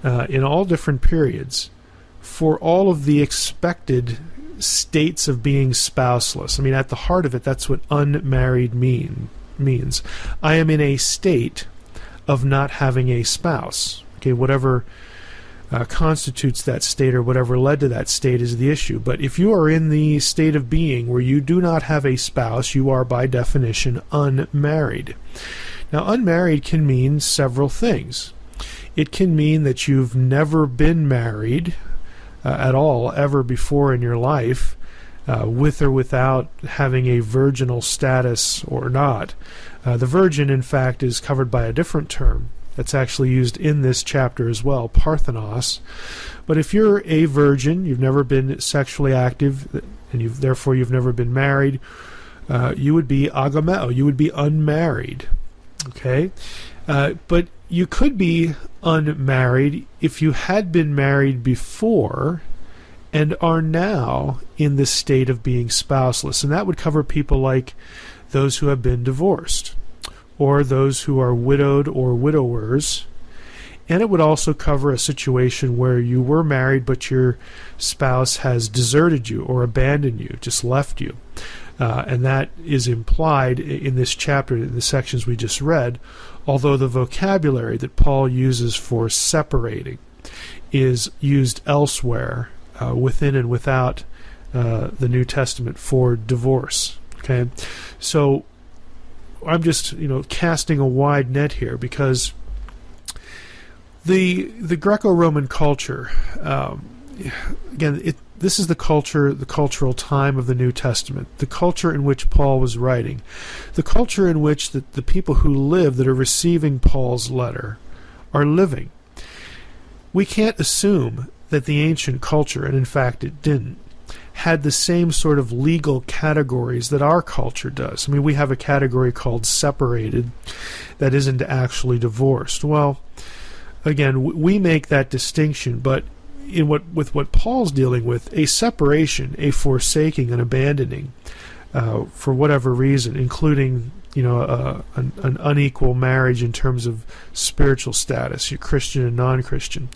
in all different periods for all of the expected states of being spouseless. I mean, at the heart of it, that's what unmarried means. I am in a state of not having a spouse. Okay, whatever constitutes that state or whatever led to that state is the issue. But if you are in the state of being where you do not have a spouse, you are by definition unmarried. Now, unmarried can mean several things. It can mean that you've never been married at all ever before in your life, with or without having a virginal status or not. The virgin, in fact, is covered by a different term that's actually used in this chapter as well, parthenos. But if you're a virgin, you've never been sexually active, and therefore you've never been married, you would be agameo, you would be unmarried. Okay, but you could be unmarried if you had been married before and are now in the state of being spouseless. And that would cover people like those who have been divorced or those who are widowed or widowers. And it would also cover a situation where you were married but your spouse has deserted you or abandoned you, just left you. And that is implied in this chapter, in the sections we just read, although the vocabulary that Paul uses for separating is used elsewhere within and without the New Testament for divorce. Okay, so I'm just casting a wide net here because The Greco-Roman culture, again, this is the cultural time of the New Testament, the culture in which Paul was writing, the culture in which the people who live that are receiving Paul's letter are living. We can't assume that the ancient culture, and in fact it didn't, had the same sort of legal categories that our culture does. I mean, we have a category called separated that isn't actually divorced. Well, again, we make that distinction, but with what Paul's dealing with, a separation, a forsaking, an abandoning, for whatever reason, including an unequal marriage in terms of spiritual status, you're Christian and non-Christian,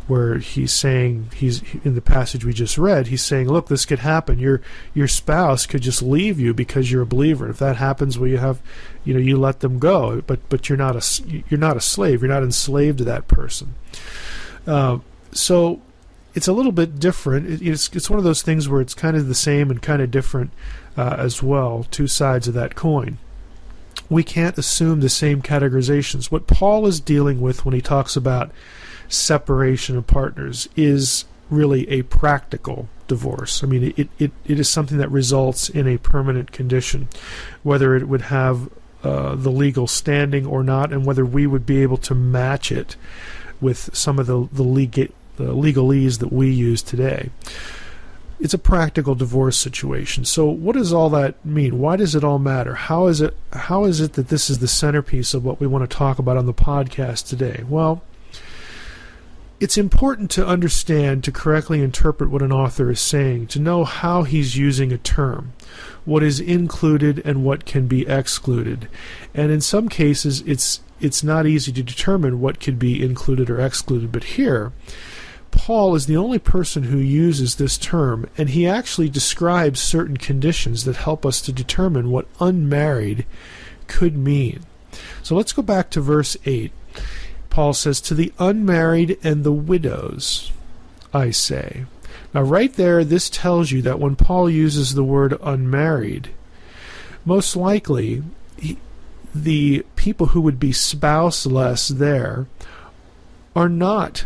where he's in the passage we just read, he's saying, look, this could happen. Your spouse could just leave you because you're a believer. If that happens, well, you let them go, but you're not a slave. You're not enslaved to that person. So it's a little bit different. It's one of those things where it's kind of the same and kind of different as well, two sides of that coin. We can't assume the same categorizations. What Paul is dealing with when he talks about separation of partners is really a practical divorce. I mean, it is something that results in a permanent condition, whether it would have the legal standing or not, and whether we would be able to match it with some of the legalese that we use today. It's a practical divorce situation. So what does all that mean? Why does it all matter? How is it that this is the centerpiece of what we want to talk about on the podcast today? Well, it's important to understand, to correctly interpret what an author is saying, to know how he's using a term, what is included and what can be excluded. And in some cases, it's not easy to determine what could be included or excluded. But here, Paul is the only person who uses this term, and he actually describes certain conditions that help us to determine what unmarried could mean. So let's go back to verse 8. Paul says, to the unmarried and the widows, I say. Now right there, this tells you that when Paul uses the word unmarried, most likely the people who would be spouseless there are not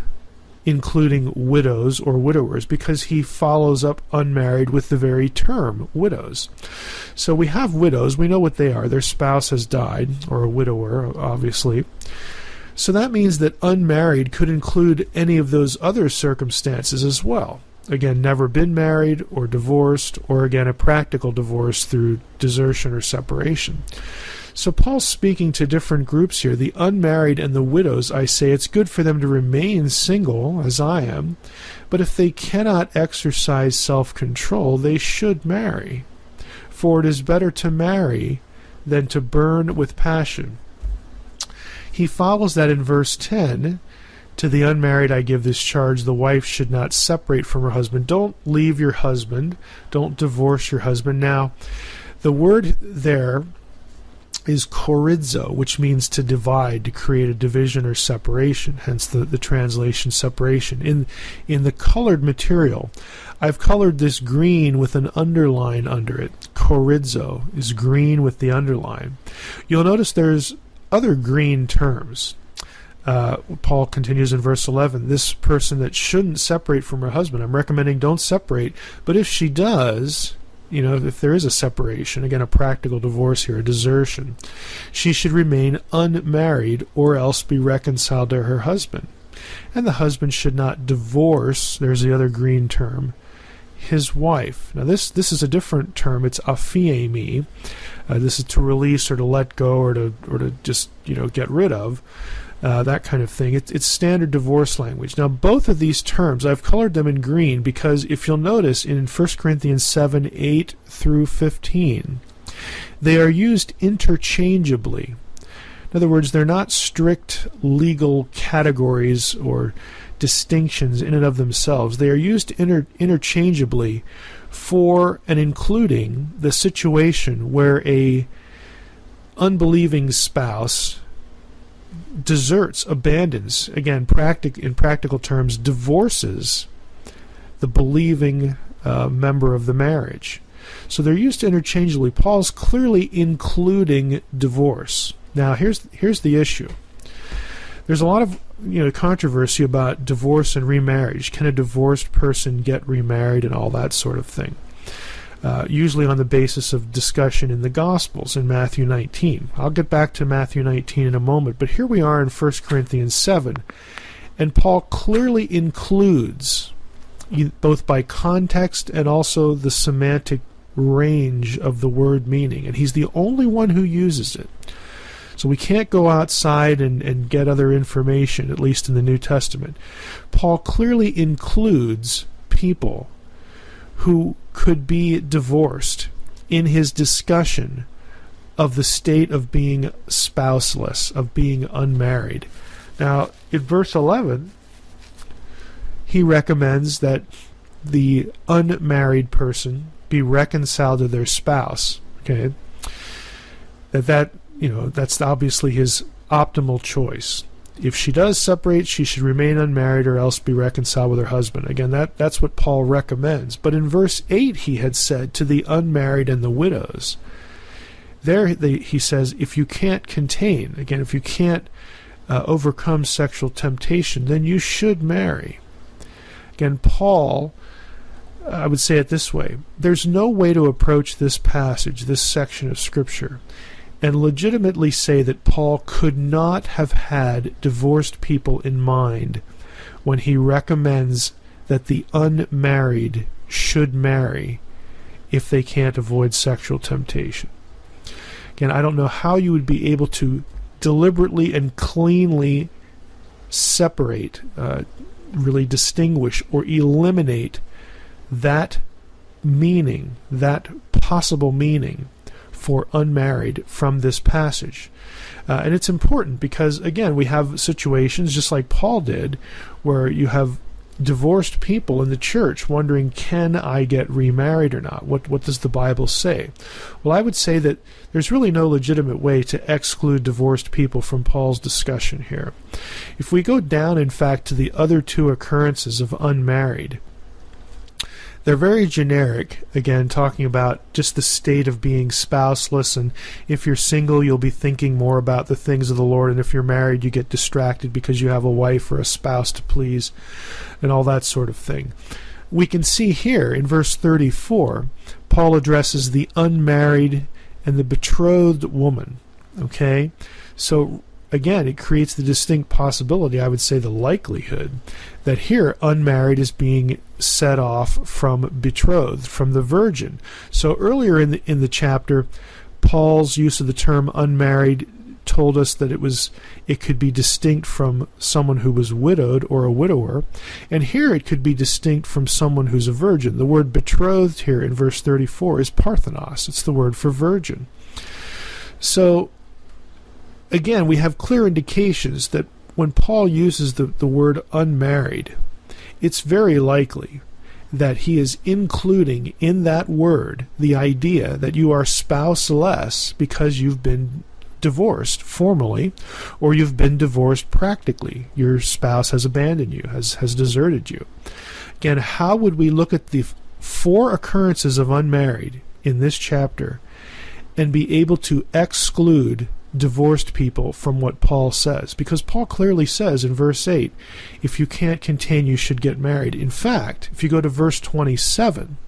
including widows or widowers, because he follows up unmarried with the very term widows. So we have widows, we know what they are. Their spouse has died, or a widower, obviously. So that means that unmarried could include any of those other circumstances as well. Again, never been married or divorced, or again, a practical divorce through desertion or separation. So Paul's speaking to different groups here. The unmarried and the widows, I say, it's good for them to remain single, as I am, but if they cannot exercise self-control, they should marry. For it is better to marry than to burn with passion. He follows that in verse 10, to the unmarried I give this charge, the wife should not separate from her husband. Don't leave your husband. Don't divorce your husband. Now, the word there is chorizo, which means to divide, to create a division or separation, hence the translation separation. In the colored material, I've colored this green with an underline under it. Chorizo is green with the underline. You'll notice there's other green terms. Paul continues in verse 11, this person that shouldn't separate from her husband, I'm recommending don't separate, but if she does, if there is a separation, again, a practical divorce here, a desertion, she should remain unmarried or else be reconciled to her husband. And the husband should not divorce, there's the other green term, his wife. Now this is a different term, it's aphiemi. This is to release or to let go or to just, get rid of. That kind of thing. It's standard divorce language. Now, both of these terms, I've colored them in green because if you'll notice in 1 Corinthians 7, 8 through 15, they are used interchangeably. In other words, they're not strict legal categories or distinctions in and of themselves. They are used interchangeably for and including the situation where a unbelieving spouse deserts, abandons, again, in practical terms, divorces the believing member of the marriage. So they're used interchangeably. Paul's clearly including divorce. Now, here's the issue. There's a lot of controversy about divorce and remarriage. Can a divorced person get remarried and all that sort of thing? Usually on the basis of discussion in the Gospels in Matthew 19. I'll get back to Matthew 19 in a moment, but here we are in 1 Corinthians 7, and Paul clearly includes, both by context and also the semantic range of the word meaning, and he's the only one who uses it. So we can't go outside and get other information, at least in the New Testament. Paul clearly includes people who could be divorced in his discussion of the state of being spouseless, of being unmarried. Now, in verse 11, he recommends that the unmarried person be reconciled to their spouse. Okay, that's obviously his optimal choice. If she does separate, she should remain unmarried or else be reconciled with her husband. Again, that's what Paul recommends. But in verse 8, he had said to the unmarried and the widows. There he says, if you can't contain, again, if you can't overcome sexual temptation, then you should marry. Again, Paul, I would say it this way. There's no way to approach this passage, this section of Scripture, and legitimately say that Paul could not have had divorced people in mind when he recommends that the unmarried should marry if they can't avoid sexual temptation. Again, I don't know how you would be able to deliberately and cleanly separate, really distinguish or eliminate that meaning, that possible meaning for unmarried from this passage. And it's important because, again, we have situations, just like Paul did, where you have divorced people in the church wondering, can I get remarried or not? What does the Bible say? Well, I would say that there's really no legitimate way to exclude divorced people from Paul's discussion here. If we go down, in fact, to the other two occurrences of unmarried, they're very generic, again, talking about just the state of being spouseless, and if you're single, you'll be thinking more about the things of the Lord, and if you're married, you get distracted because you have a wife or a spouse to please, and all that sort of thing. We can see here in verse 34, Paul addresses the unmarried and the betrothed woman. Okay? So, again, it creates the distinct possibility, I would say the likelihood, that here unmarried is being set off from betrothed, from the virgin. So earlier in the chapter, Paul's use of the term unmarried told us that it could be distinct from someone who was widowed or a widower, and here it could be distinct from someone who's a virgin. The word betrothed here in verse 34 is parthenos. It's the word for virgin. So again, we have clear indications that when Paul uses the word unmarried, it's very likely that he is including in that word the idea that you are spouseless because you've been divorced formally, or you've been divorced practically. Your spouse has abandoned you, has deserted you. Again, how would we look at the four occurrences of unmarried in this chapter and be able to exclude divorced people from what Paul says? Because Paul clearly says in verse 8, if you can't contain, you should get married. In fact, if you go to verse 27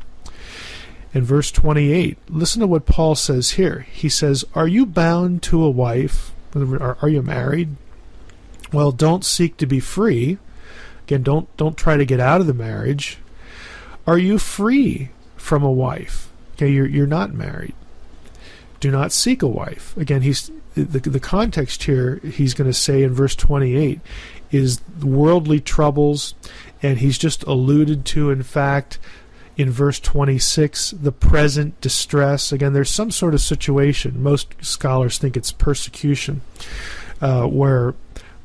and verse 28, listen to what Paul says here. He says, are you bound to a wife? Are you married? Well, don't seek to be free. Again, don't try to get out of the marriage. Are you free from a wife? Okay, you're not married. Do not seek a wife. Again, the context here, he's going to say in verse 28, is worldly troubles, and he's just alluded to, in fact, in verse 26, the present distress. Again, there's some sort of situation, most scholars think it's persecution, where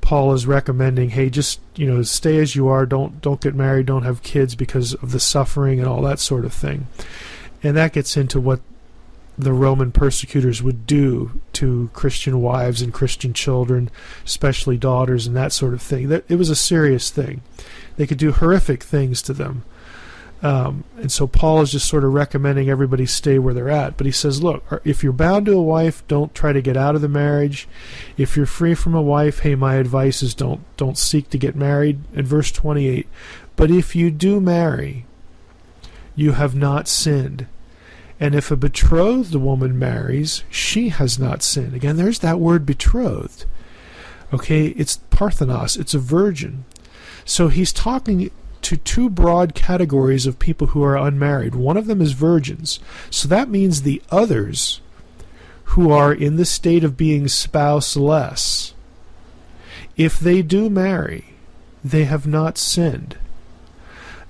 Paul is recommending, hey, just stay as you are, don't get married, don't have kids because of the suffering and all that sort of thing. And that gets into what the Roman persecutors would do to Christian wives and Christian children, especially daughters and that sort of thing. That it was a serious thing. They could do horrific things to them. And so Paul is just sort of recommending everybody stay where they're at. But he says, look, if you're bound to a wife, don't try to get out of the marriage. If you're free from a wife, hey, my advice is don't seek to get married. In verse 28, but if you do marry, you have not sinned. And if a betrothed woman marries, she has not sinned. Again, there's that word betrothed. Okay, it's parthenos, it's a virgin. So he's talking to two broad categories of people who are unmarried. One of them is virgins. So that means the others who are in the state of being spouseless, if they do marry, they have not sinned.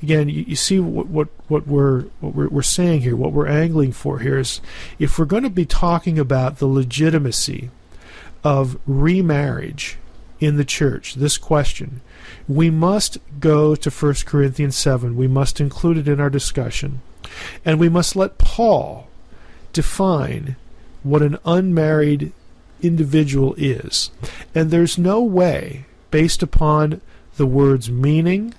Again, you see what we're saying here, what we're angling for here is, if we're going to be talking about the legitimacy of remarriage in the church, this question, we must go to 1 Corinthians 7. We must include it in our discussion. And we must let Paul define what an unmarried individual is. And there's no way, based upon the word's meaning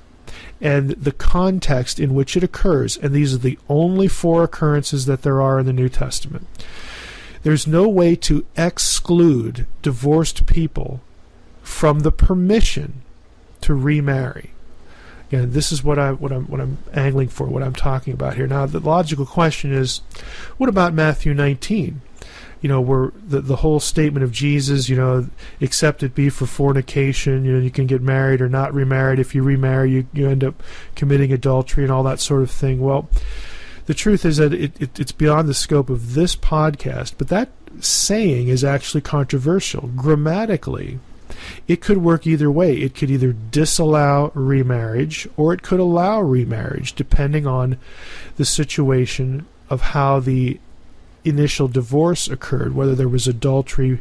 and the context in which it occurs, and these are the only 4 occurrences that there are in the New Testament, there's no way to exclude divorced people from the permission to remarry. Again, this is what I'm angling for, what I'm talking about here. Now, the logical question is, what about Matthew 19? Where the whole statement of Jesus, except it be for fornication, you can get married or not remarried. If you remarry, you end up committing adultery and all that sort of thing. Well, the truth is that it's beyond the scope of this podcast, but that saying is actually controversial. Grammatically, it could work either way. It could either disallow remarriage or it could allow remarriage, depending on the situation of how the initial divorce occurred, whether there was adultery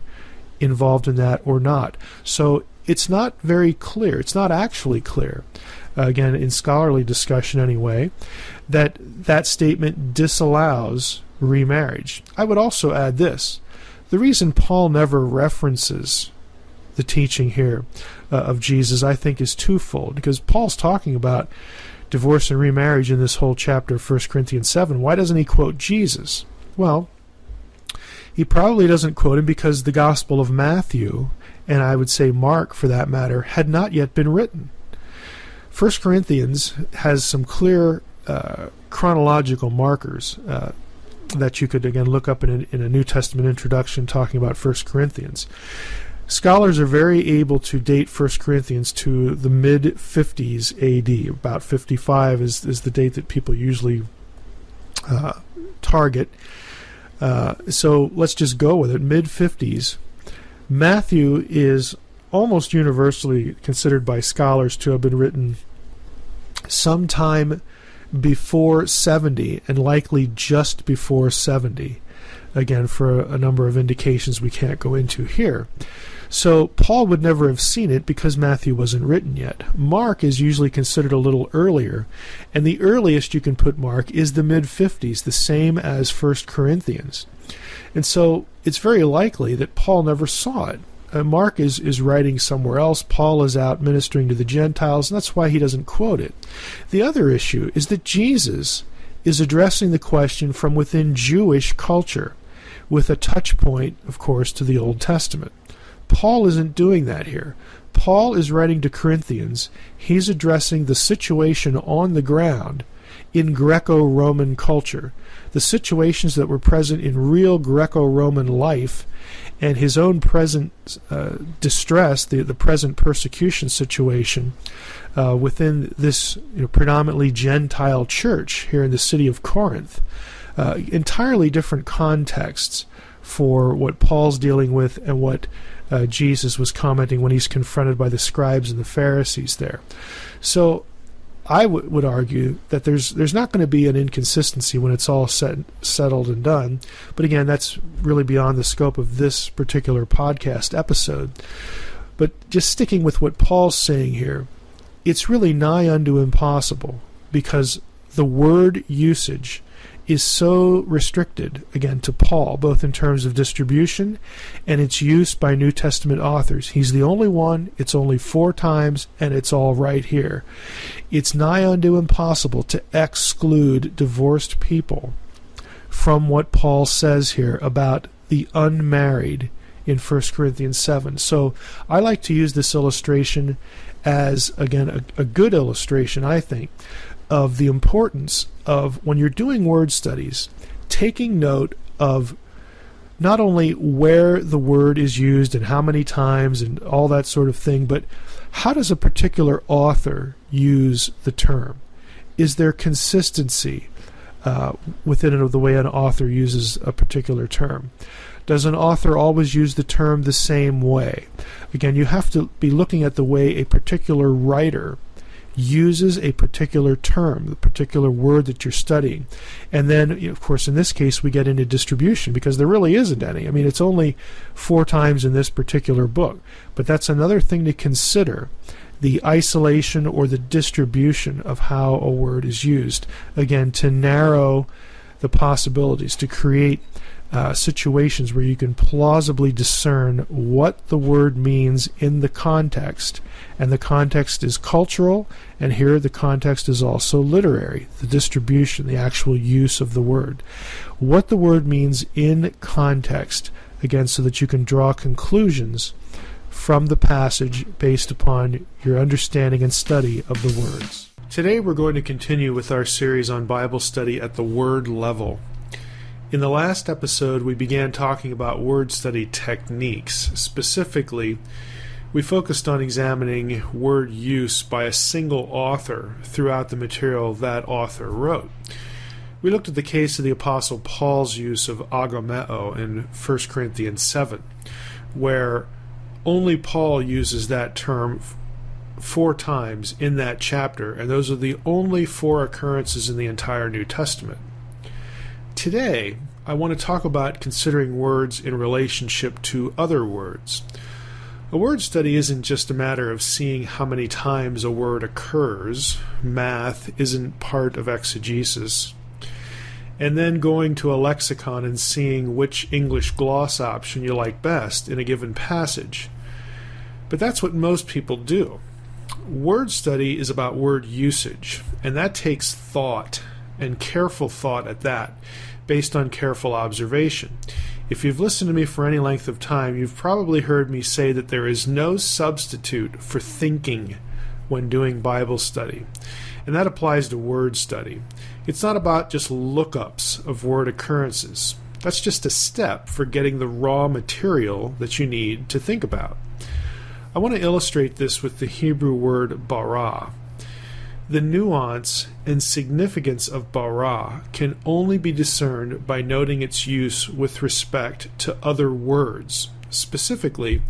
involved in that or not. So it's not very clear. It's not actually clear, again, in scholarly discussion anyway, that statement disallows remarriage. I would also add this. The reason Paul never references the teaching here of Jesus, I think, is twofold, because Paul's talking about divorce and remarriage in this whole chapter of 1 Corinthians 7. Why doesn't he quote Jesus? Well, he probably doesn't quote him because the Gospel of Matthew, and I would say Mark for that matter, had not yet been written. 1 Corinthians has some clear chronological markers that you could, again, look up in a New Testament introduction talking about 1 Corinthians. Scholars are very able to date 1 Corinthians to the mid-50s AD. About 55 is the date that people usually target. So let's just go with it. Mid-50s. Matthew is almost universally considered by scholars to have been written sometime before 70, and likely just before 70. Again, for a number of indications we can't go into here. So Paul would never have seen it because Matthew wasn't written yet. Mark is usually considered a little earlier, and the earliest you can put Mark is the mid-50s, the same as 1 Corinthians. And so it's very likely that Paul never saw it. Mark is writing somewhere else. Paul is out ministering to the Gentiles, and that's why he doesn't quote it. The other issue is that Jesus is addressing the question from within Jewish culture, with a touch point, of course, to the Old Testament. Paul isn't doing that here. Paul is writing to Corinthians. He's addressing the situation on the ground in Greco-Roman culture, the situations that were present in real Greco-Roman life, and his own present distress, the present persecution situation within this predominantly Gentile church here in the city of Corinth. Entirely different contexts for what Paul's dealing with and what Jesus was commenting when he's confronted by the scribes and the Pharisees there. So I would argue that there's not going to be an inconsistency when it's all settled and done. But again, that's really beyond the scope of this particular podcast episode. But just sticking with what Paul's saying here, it's really nigh unto impossible, because the word usage is so restricted, again, to Paul, both in terms of distribution and its use by New Testament authors. He's the only one, it's only 4 times, and it's all right here. It's nigh unto impossible to exclude divorced people from what Paul says here about the unmarried in 1 Corinthians 7. So I like to use this illustration as, again, a good illustration, I think, of the importance of, when you're doing word studies, taking note of not only where the word is used and how many times and all that sort of thing, but how does a particular author use the term? Is there consistency within it of the way an author uses a particular term? Does an author always use the term the same way? Again, you have to be looking at the way a particular writer uses a particular term, the particular word that you're studying. And then, of course, in this case, we get into distribution, because there really isn't any. I mean, it's only 4 times in this particular book. But that's another thing to consider, the isolation or the distribution of how a word is used. Again, to narrow the possibilities, to create situations where you can plausibly discern what the word means in the context. And the context is cultural, and here the context is also literary, the distribution, the actual use of the word. What the word means in context, again, so that you can draw conclusions from the passage based upon your understanding and study of the words. Today we're going to continue with our series on Bible study at the word level. In the last episode, we began talking about word study techniques. Specifically, we focused on examining word use by a single author throughout the material that author wrote. We looked at the case of the Apostle Paul's use of agomeo in 1 Corinthians 7, where only Paul uses that term 4 times in that chapter, and those are the only 4 occurrences in the entire New Testament. Today, I want to talk about considering words in relationship to other words. A word study isn't just a matter of seeing how many times a word occurs. Math isn't part of exegesis. And then going to a lexicon and seeing which English gloss option you like best in a given passage. But that's what most people do. Word study is about word usage, and that takes thought, and careful thought at that, based on careful observation. If you've listened to me for any length of time, you've probably heard me say that there is no substitute for thinking when doing Bible study. And that applies to word study. It's not about just lookups of word occurrences. That's just a step for getting the raw material that you need to think about. I want to illustrate this with the Hebrew word bara. The nuance and significance of bara can only be discerned by noting its use with respect to other words, specifically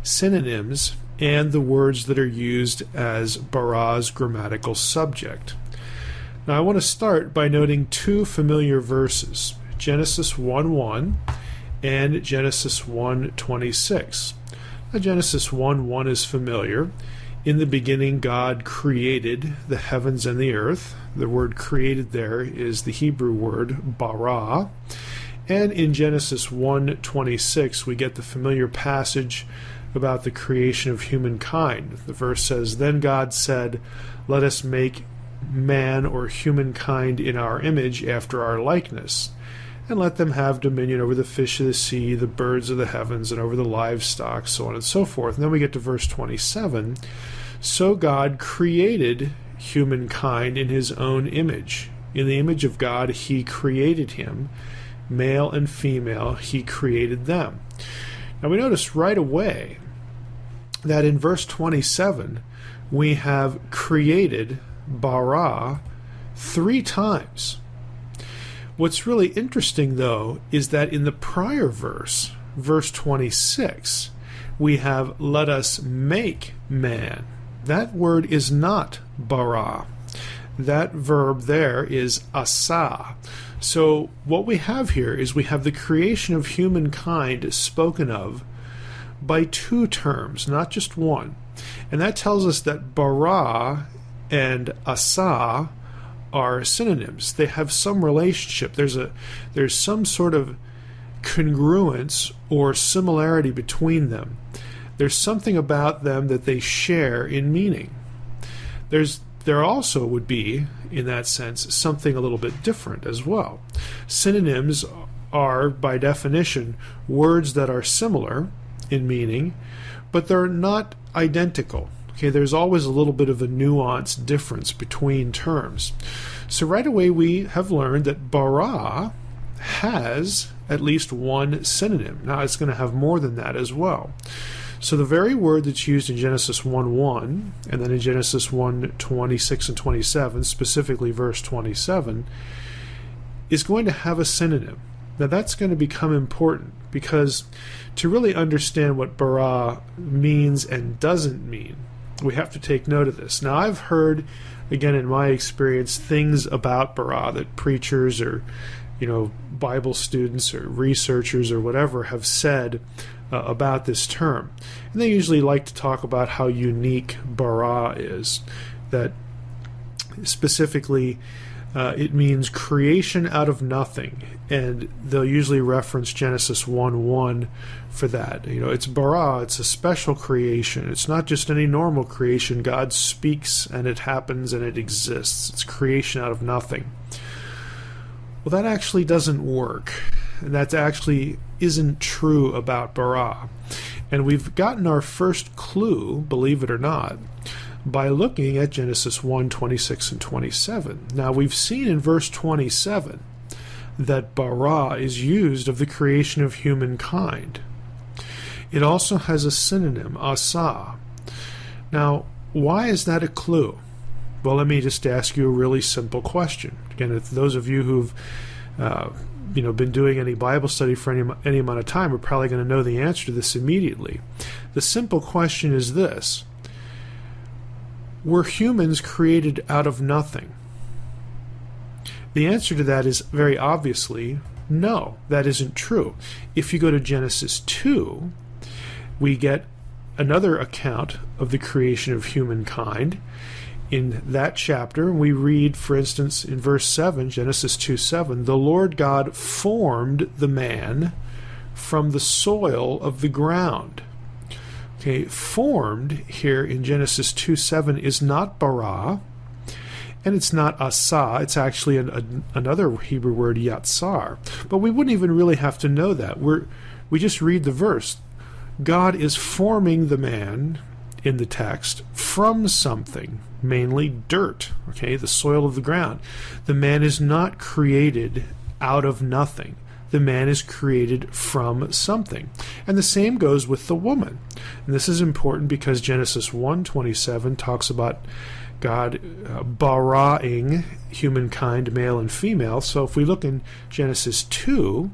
synonyms and the words that are used as bara's grammatical subject. Now I want to start by noting 2 familiar verses, Genesis 1:1 and Genesis 1:26. Now, Genesis 1:1 is familiar. In the beginning, God created the heavens and the earth. The word created there is the Hebrew word bara. And in Genesis 1:26, we get the familiar passage about the creation of humankind. The verse says, "Then God said, let us make man or humankind in our image after our likeness, and let them have dominion over the fish of the sea, the birds of the heavens, and over the livestock," so on and so forth. And then we get to verse 27. "So God created humankind in his own image. In the image of God he created him. Male and female he created them." Now we notice right away that in verse 27 we have created, bara, 3 times. What's really interesting, though, is that in the prior verse, verse 26, we have let us make man. That word is not bara. That verb there is asa. So what we have here is we have the creation of humankind spoken of by 2 terms, not just one. And that tells us that bara and asa are synonyms. They have some relationship. There's some sort of congruence or similarity between them. There's something about them that they share in meaning. There also would be, in that sense, something a little bit different as well. Synonyms are, by definition, words that are similar in meaning, but they're not identical. Okay, there's always a little bit of a nuanced difference between terms. So right away we have learned that bara has at least one synonym. Now it's going to have more than that as well. So the very word that's used in Genesis 1:1 and then in Genesis 1:26 and 27, specifically verse 27, is going to have a synonym. Now that's going to become important because to really understand what bara means and doesn't mean, we have to take note of this. Now I've heard, again in my experience, things about bara that preachers or Bible students or researchers or whatever have said about this term. And they usually like to talk about how unique bara is, that specifically it means creation out of nothing, and they'll usually reference Genesis 1:1 for that. It's bara, it's a special creation. It's not just any normal creation. God speaks and it happens and it exists. It's creation out of nothing. Well, that actually doesn't work. And that actually isn't true about bara. And we've gotten our first clue, believe it or not, by looking at Genesis 1:26 and 27. Now, we've seen in verse 27 that bara is used of the creation of humankind. It also has a synonym, asa. Now, why is that a clue? Well, let me just ask you a really simple question. Again, if those of you who've been doing any Bible study for any amount of time are probably going to know the answer to this immediately. The simple question is this: were humans created out of nothing? The answer to that is very obviously no, that isn't true. If you go to Genesis 2, we get another account of the creation of humankind. In that chapter, we read, for instance, in verse 7, Genesis 2:7, the Lord God formed the man from the soil of the ground. Okay, formed here in Genesis 2:7 is not bara, and it's not asa. It's actually another Hebrew word, yatsar. But we wouldn't even really have to know that. We just read the verse. God is forming the man in the text from something, mainly dirt, okay, the soil of the ground. The man is not created out of nothing. The man is created from something. And the same goes with the woman. And this is important because Genesis 1:27 talks about God baraing humankind, male and female. So if we look in Genesis 2,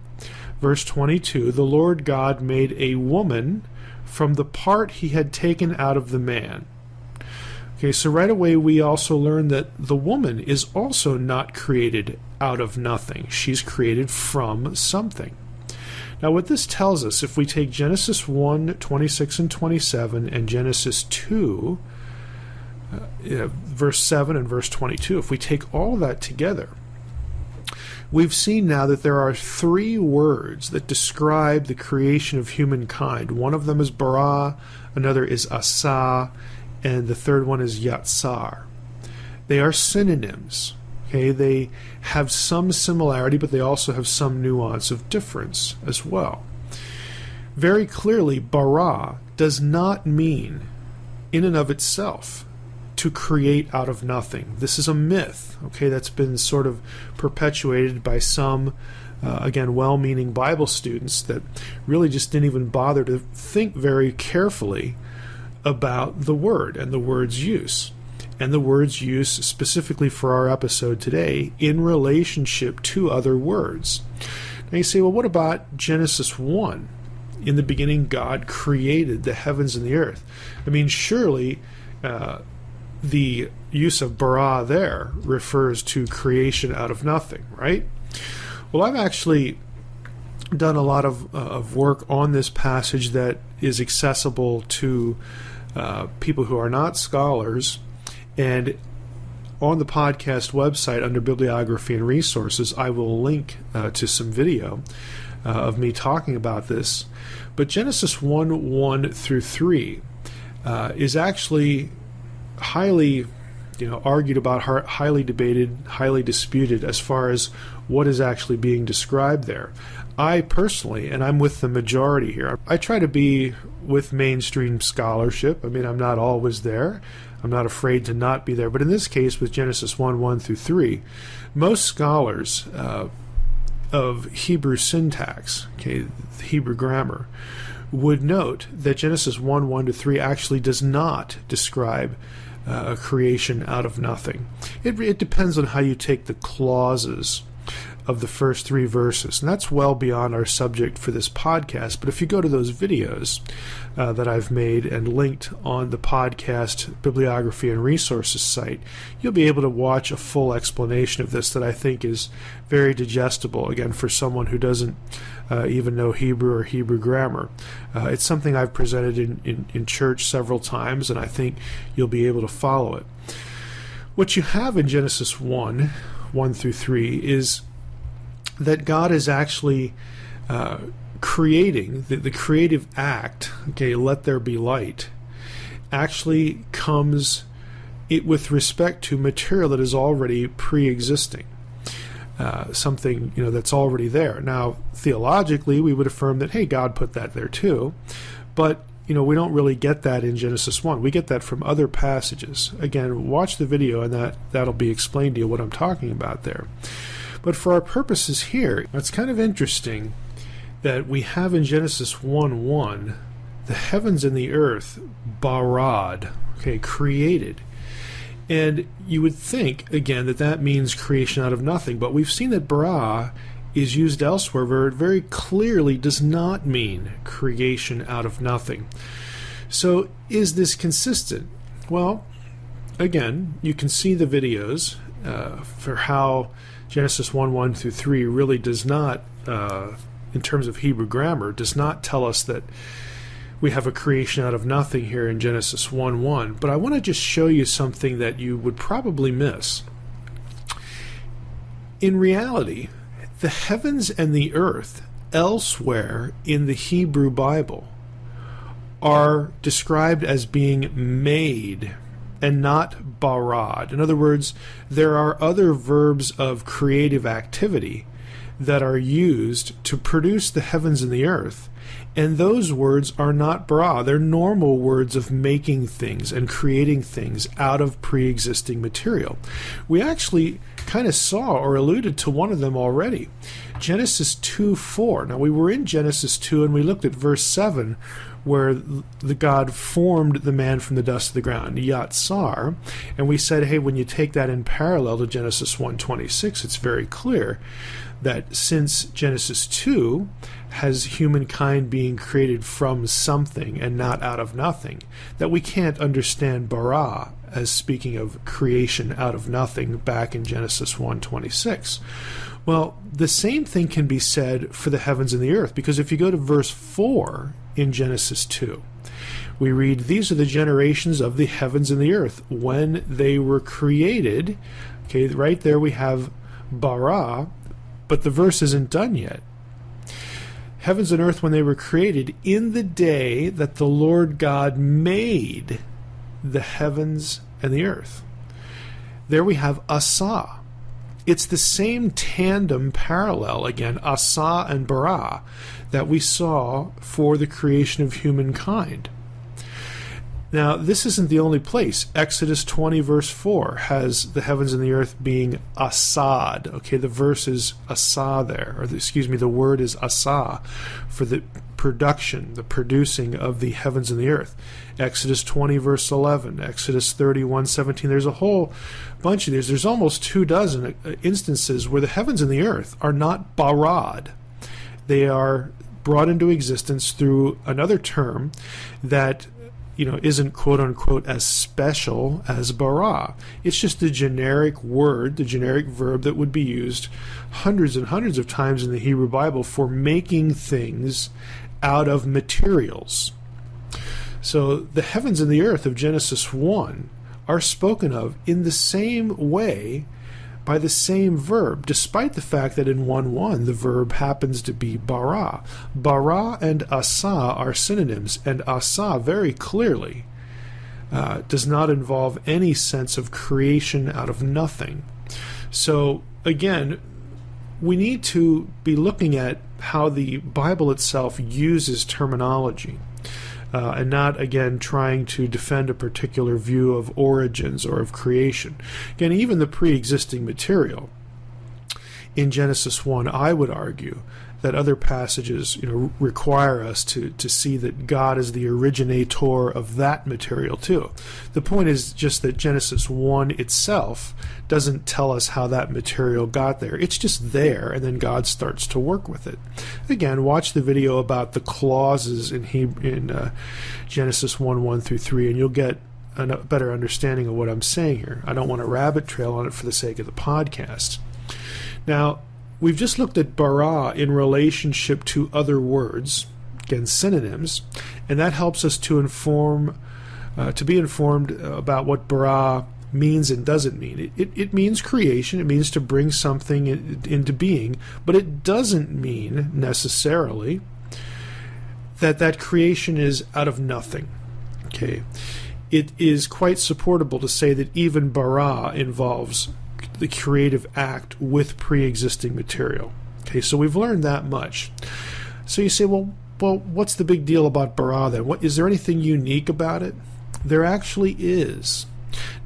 verse 22, the Lord God made a woman from the part he had taken out of the man. Okay, so right away we also learn that the woman is also not created out of nothing. She's created from something. Now what this tells us, if we take Genesis 1:26 and 27 and Genesis 2, verse 7 and verse 22, if we take all of that together, we've seen now that there are three words that describe the creation of humankind. One of them is bara, another is asa, and the third one is yatsar. They are synonyms. Okay, they have some similarity, but they also have some nuance of difference as well. Very clearly, bara does not mean, in and of itself, to create out of nothing. This is a myth, okay, that's been sort of perpetuated by some, again, well-meaning Bible students that really just didn't even bother to think very carefully about the word and the word's use. And the word's use specifically for our episode today in relationship to other words. Now you say, well, what about Genesis 1? In the beginning, God created the heavens and the earth. I mean, surely the use of bara there refers to creation out of nothing, right? Well, I've actually done a lot of work on this passage that is accessible to people who are not scholars, and on the podcast website under Bibliography and Resources, I will link to some video of me talking about this. But Genesis 1 through 3 is actually highly argued about, highly debated, highly disputed as far as what is actually being described there. I personally, and I'm with the majority here, I try to be with mainstream scholarship. I mean, I'm not always there. I'm not afraid to not be there. But in this case, with Genesis 1 through 3, most scholars of Hebrew syntax, Hebrew grammar, would note that Genesis 1 to 3 actually does not describe a creation out of nothing. It depends on how you take the clauses of the first 3 verses, and that's well beyond our subject for this podcast. But if you go to those videos that I've made and linked on the podcast Bibliography and Resources site, you'll be able to watch a full explanation of this that I think is very digestible, again, for someone who doesn't even know Hebrew or Hebrew grammar. It's something I've presented in church several times, and I think you'll be able to follow it. What you have in Genesis 1 through 3 is that God is actually creating, the creative act, let there be light, actually comes with respect to material that is already pre-existing, something that's already there. Now, theologically, we would affirm that, hey, God put that there too, but we don't really get that in Genesis 1. We get that from other passages. Again, watch the video, and that'll be explained to you what I'm talking about there. But for our purposes here, it's kind of interesting that we have in Genesis 1:1 the heavens and the earth barad, created. And you would think, again, that means creation out of nothing. But we've seen that bara is used elsewhere where it very clearly does not mean creation out of nothing. So is this consistent? Well, again, you can see the videos for how Genesis 1 through 3 really does not, in terms of Hebrew grammar, does not tell us that we have a creation out of nothing here in Genesis 1:1. But I want to just show you something that you would probably miss. In reality, the heavens and the earth elsewhere in the Hebrew Bible are described as being made and not barad. In other words, there are other verbs of creative activity that are used to produce the heavens and the earth, and those words are not bara. They're normal words of making things and creating things out of pre-existing material. We actually kind of saw or alluded to one of them already. Genesis 2:4. Now, we were in Genesis 2 and we looked at verse 7, where the God formed the man from the dust of the ground, Yatsar, and we said, hey, when you take that in parallel to Genesis 1:26, it's very clear that since Genesis 2 has humankind being created from something and not out of nothing, that we can't understand bara as speaking of creation out of nothing back in Genesis 1:26. Well, the same thing can be said for the heavens and the earth, because if you go to verse 4 in Genesis 2, we read, these are the generations of the heavens and the earth when they were created. Right there we have bara, but the verse isn't done yet. Heavens and earth when they were created in the day that the Lord God made the heavens and the earth. There we have asa. It's the same tandem parallel, again, asa and bara, that we saw for the creation of humankind. Now, this isn't the only place. Exodus 20, verse 4, has the heavens and the earth being asad. The verse is asa there, or the word is asa for the production, the producing of the heavens and the earth. Exodus 20, verse 11, Exodus 31, 17. There's a whole bunch of these. There's almost 24 instances where the heavens and the earth are not barad. They are brought into existence through another term that isn't quote-unquote as special as bara. It's just the generic word, the generic verb that would be used hundreds and hundreds of times in the Hebrew Bible for making things out of materials. So the heavens and the earth of Genesis 1 are spoken of in the same way by the same verb, despite the fact that in 1:1 the verb happens to be bara. Bara and asa are synonyms, and asa very clearly does not involve any sense of creation out of nothing. So again, we need to be looking at how the Bible itself uses terminology, and not, again, trying to defend a particular view of origins or of creation. Again, even the pre-existing material in Genesis 1, I would argue that other passages, require us to see that God is the originator of that material too. The point is just that Genesis 1 itself doesn't tell us how that material got there. It's just there, and then God starts to work with it. Again, watch the video about the clauses in Genesis 1:1 through 3, and you'll get a better understanding of what I'm saying here. I don't want to rabbit trail on it for the sake of the podcast. Now, we've just looked at bara in relationship to other words, again, synonyms, and that helps us to be informed about what bara means and doesn't mean. It means creation. It means to bring something into being, but it doesn't mean necessarily that creation is out of nothing. Okay, it is quite supportable to say that even bara involves the creative act with pre-existing material. Okay, so we've learned that much. So you say, well, what's the big deal about bara then? Is there anything unique about it? There actually is.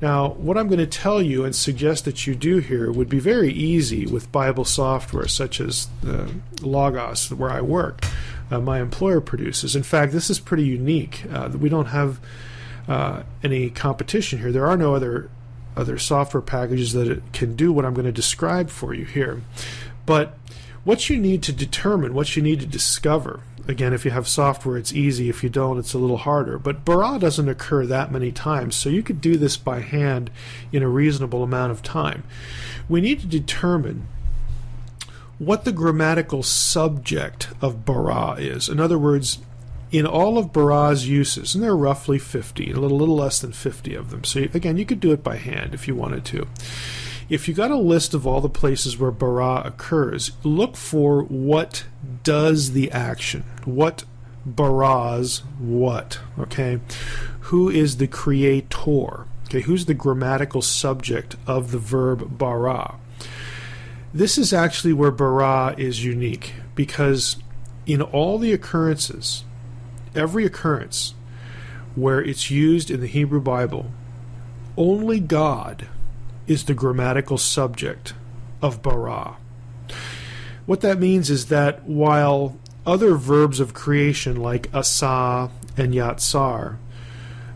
Now, what I'm going to tell you and suggest that you do here would be very easy with Bible software such as Logos, where I work, my employer produces. In fact, this is pretty unique. We don't have any competition here. There are no other software packages that can do what I'm going to describe for you here. But what you need to determine, what you need to discover, again, if you have software, it's easy. If you don't, it's a little harder. But bara doesn't occur that many times, so you could do this by hand in a reasonable amount of time. We need to determine what the grammatical subject of bara is. In other words, in all of bara's uses, and there are roughly 50, a little less than 50 of them. So again, you could do it by hand if you wanted to. If you got a list of all the places where bara occurs, look for what does the action. What baras what, okay? Who is the creator? Okay, who's the grammatical subject of the verb bara? This is actually where bara is unique, because in all the occurrences, every occurrence where it's used in the Hebrew Bible, only God is the grammatical subject of bara. What that means is that while other verbs of creation like asa and yatsar,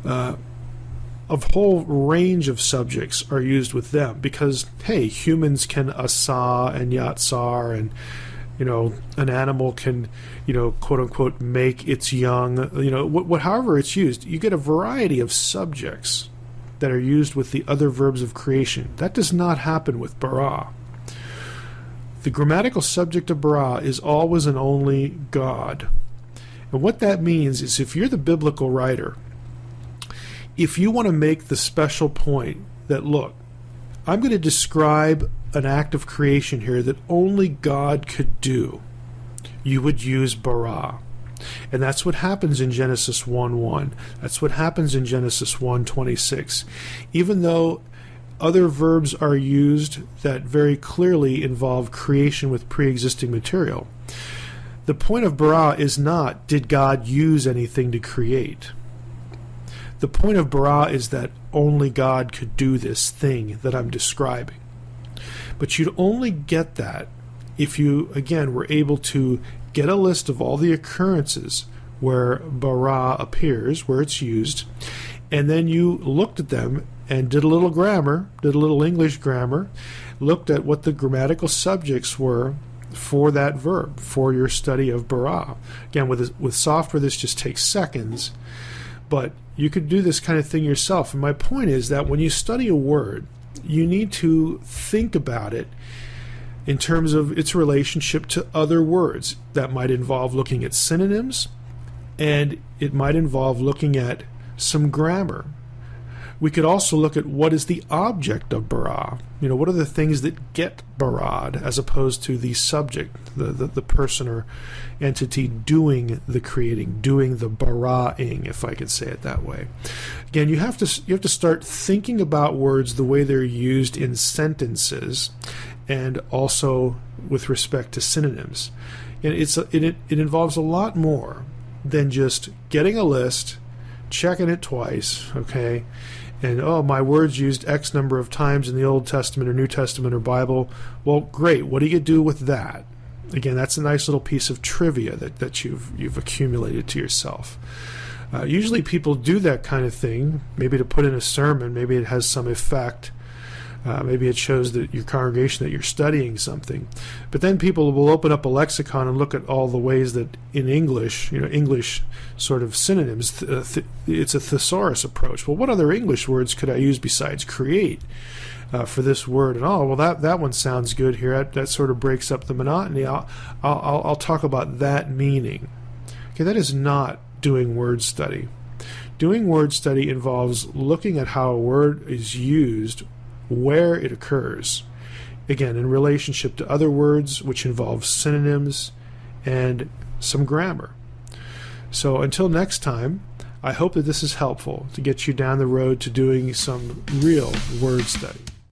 a whole range of subjects are used with them, because, hey, humans can asa and yatsar, and an animal can, quote unquote, make its young, however it's used. You get a variety of subjects that are used with the other verbs of creation. That does not happen with bara. The grammatical subject of bara is always and only God. And what that means is, if you're the biblical writer, if you want to make the special point that, look, I'm going to describe an act of creation here that only God could do, you would use bara. And that's what happens in Genesis 1:1. That's what happens in Genesis 1:26. Even though other verbs are used that very clearly involve creation with pre-existing material, the point of bara is not, did God use anything to create? The point of bara is that only God could do this thing that I'm describing. But you'd only get that if you, again, were able to get a list of all the occurrences where bara appears, where it's used, and then you looked at them and did a little grammar, did a little English grammar, looked at what the grammatical subjects were for that verb, for your study of bara. Again, with software, this just takes seconds, but you could do this kind of thing yourself. And my point is that when you study a word, you need to think about it in terms of its relationship to other words. That might involve looking at synonyms, and it might involve looking at some grammar. We could also look at what is the object of bara. What are the things that get bara'd as opposed to the subject, the person or entity doing the creating, doing the bara'ing, if I could say it that way. Again, you have to start thinking about words the way they're used in sentences, and also with respect to synonyms. And it involves a lot more than just getting a list, checking it twice, okay, and my word's used X number of times in the Old Testament or New Testament or Bible. Well, great. What do you do with that? Again, that's a nice little piece of trivia that you've accumulated to yourself. Usually people do that kind of thing, maybe to put in a sermon. Maybe it has some effect. Maybe it shows that your congregation that you're studying something. But then people will open up a lexicon and look at all the ways that in English, English sort of synonyms, it's a thesaurus approach. Well, what other English words could I use besides create for this word? And that one sounds good here. That sort of breaks up the monotony. I'll talk about that meaning. Okay, that is not doing word study. Doing word study involves looking at how a word is used, where it occurs, again, in relationship to other words, which involve synonyms and some grammar. So until next time, I hope that this is helpful to get you down the road to doing some real word study.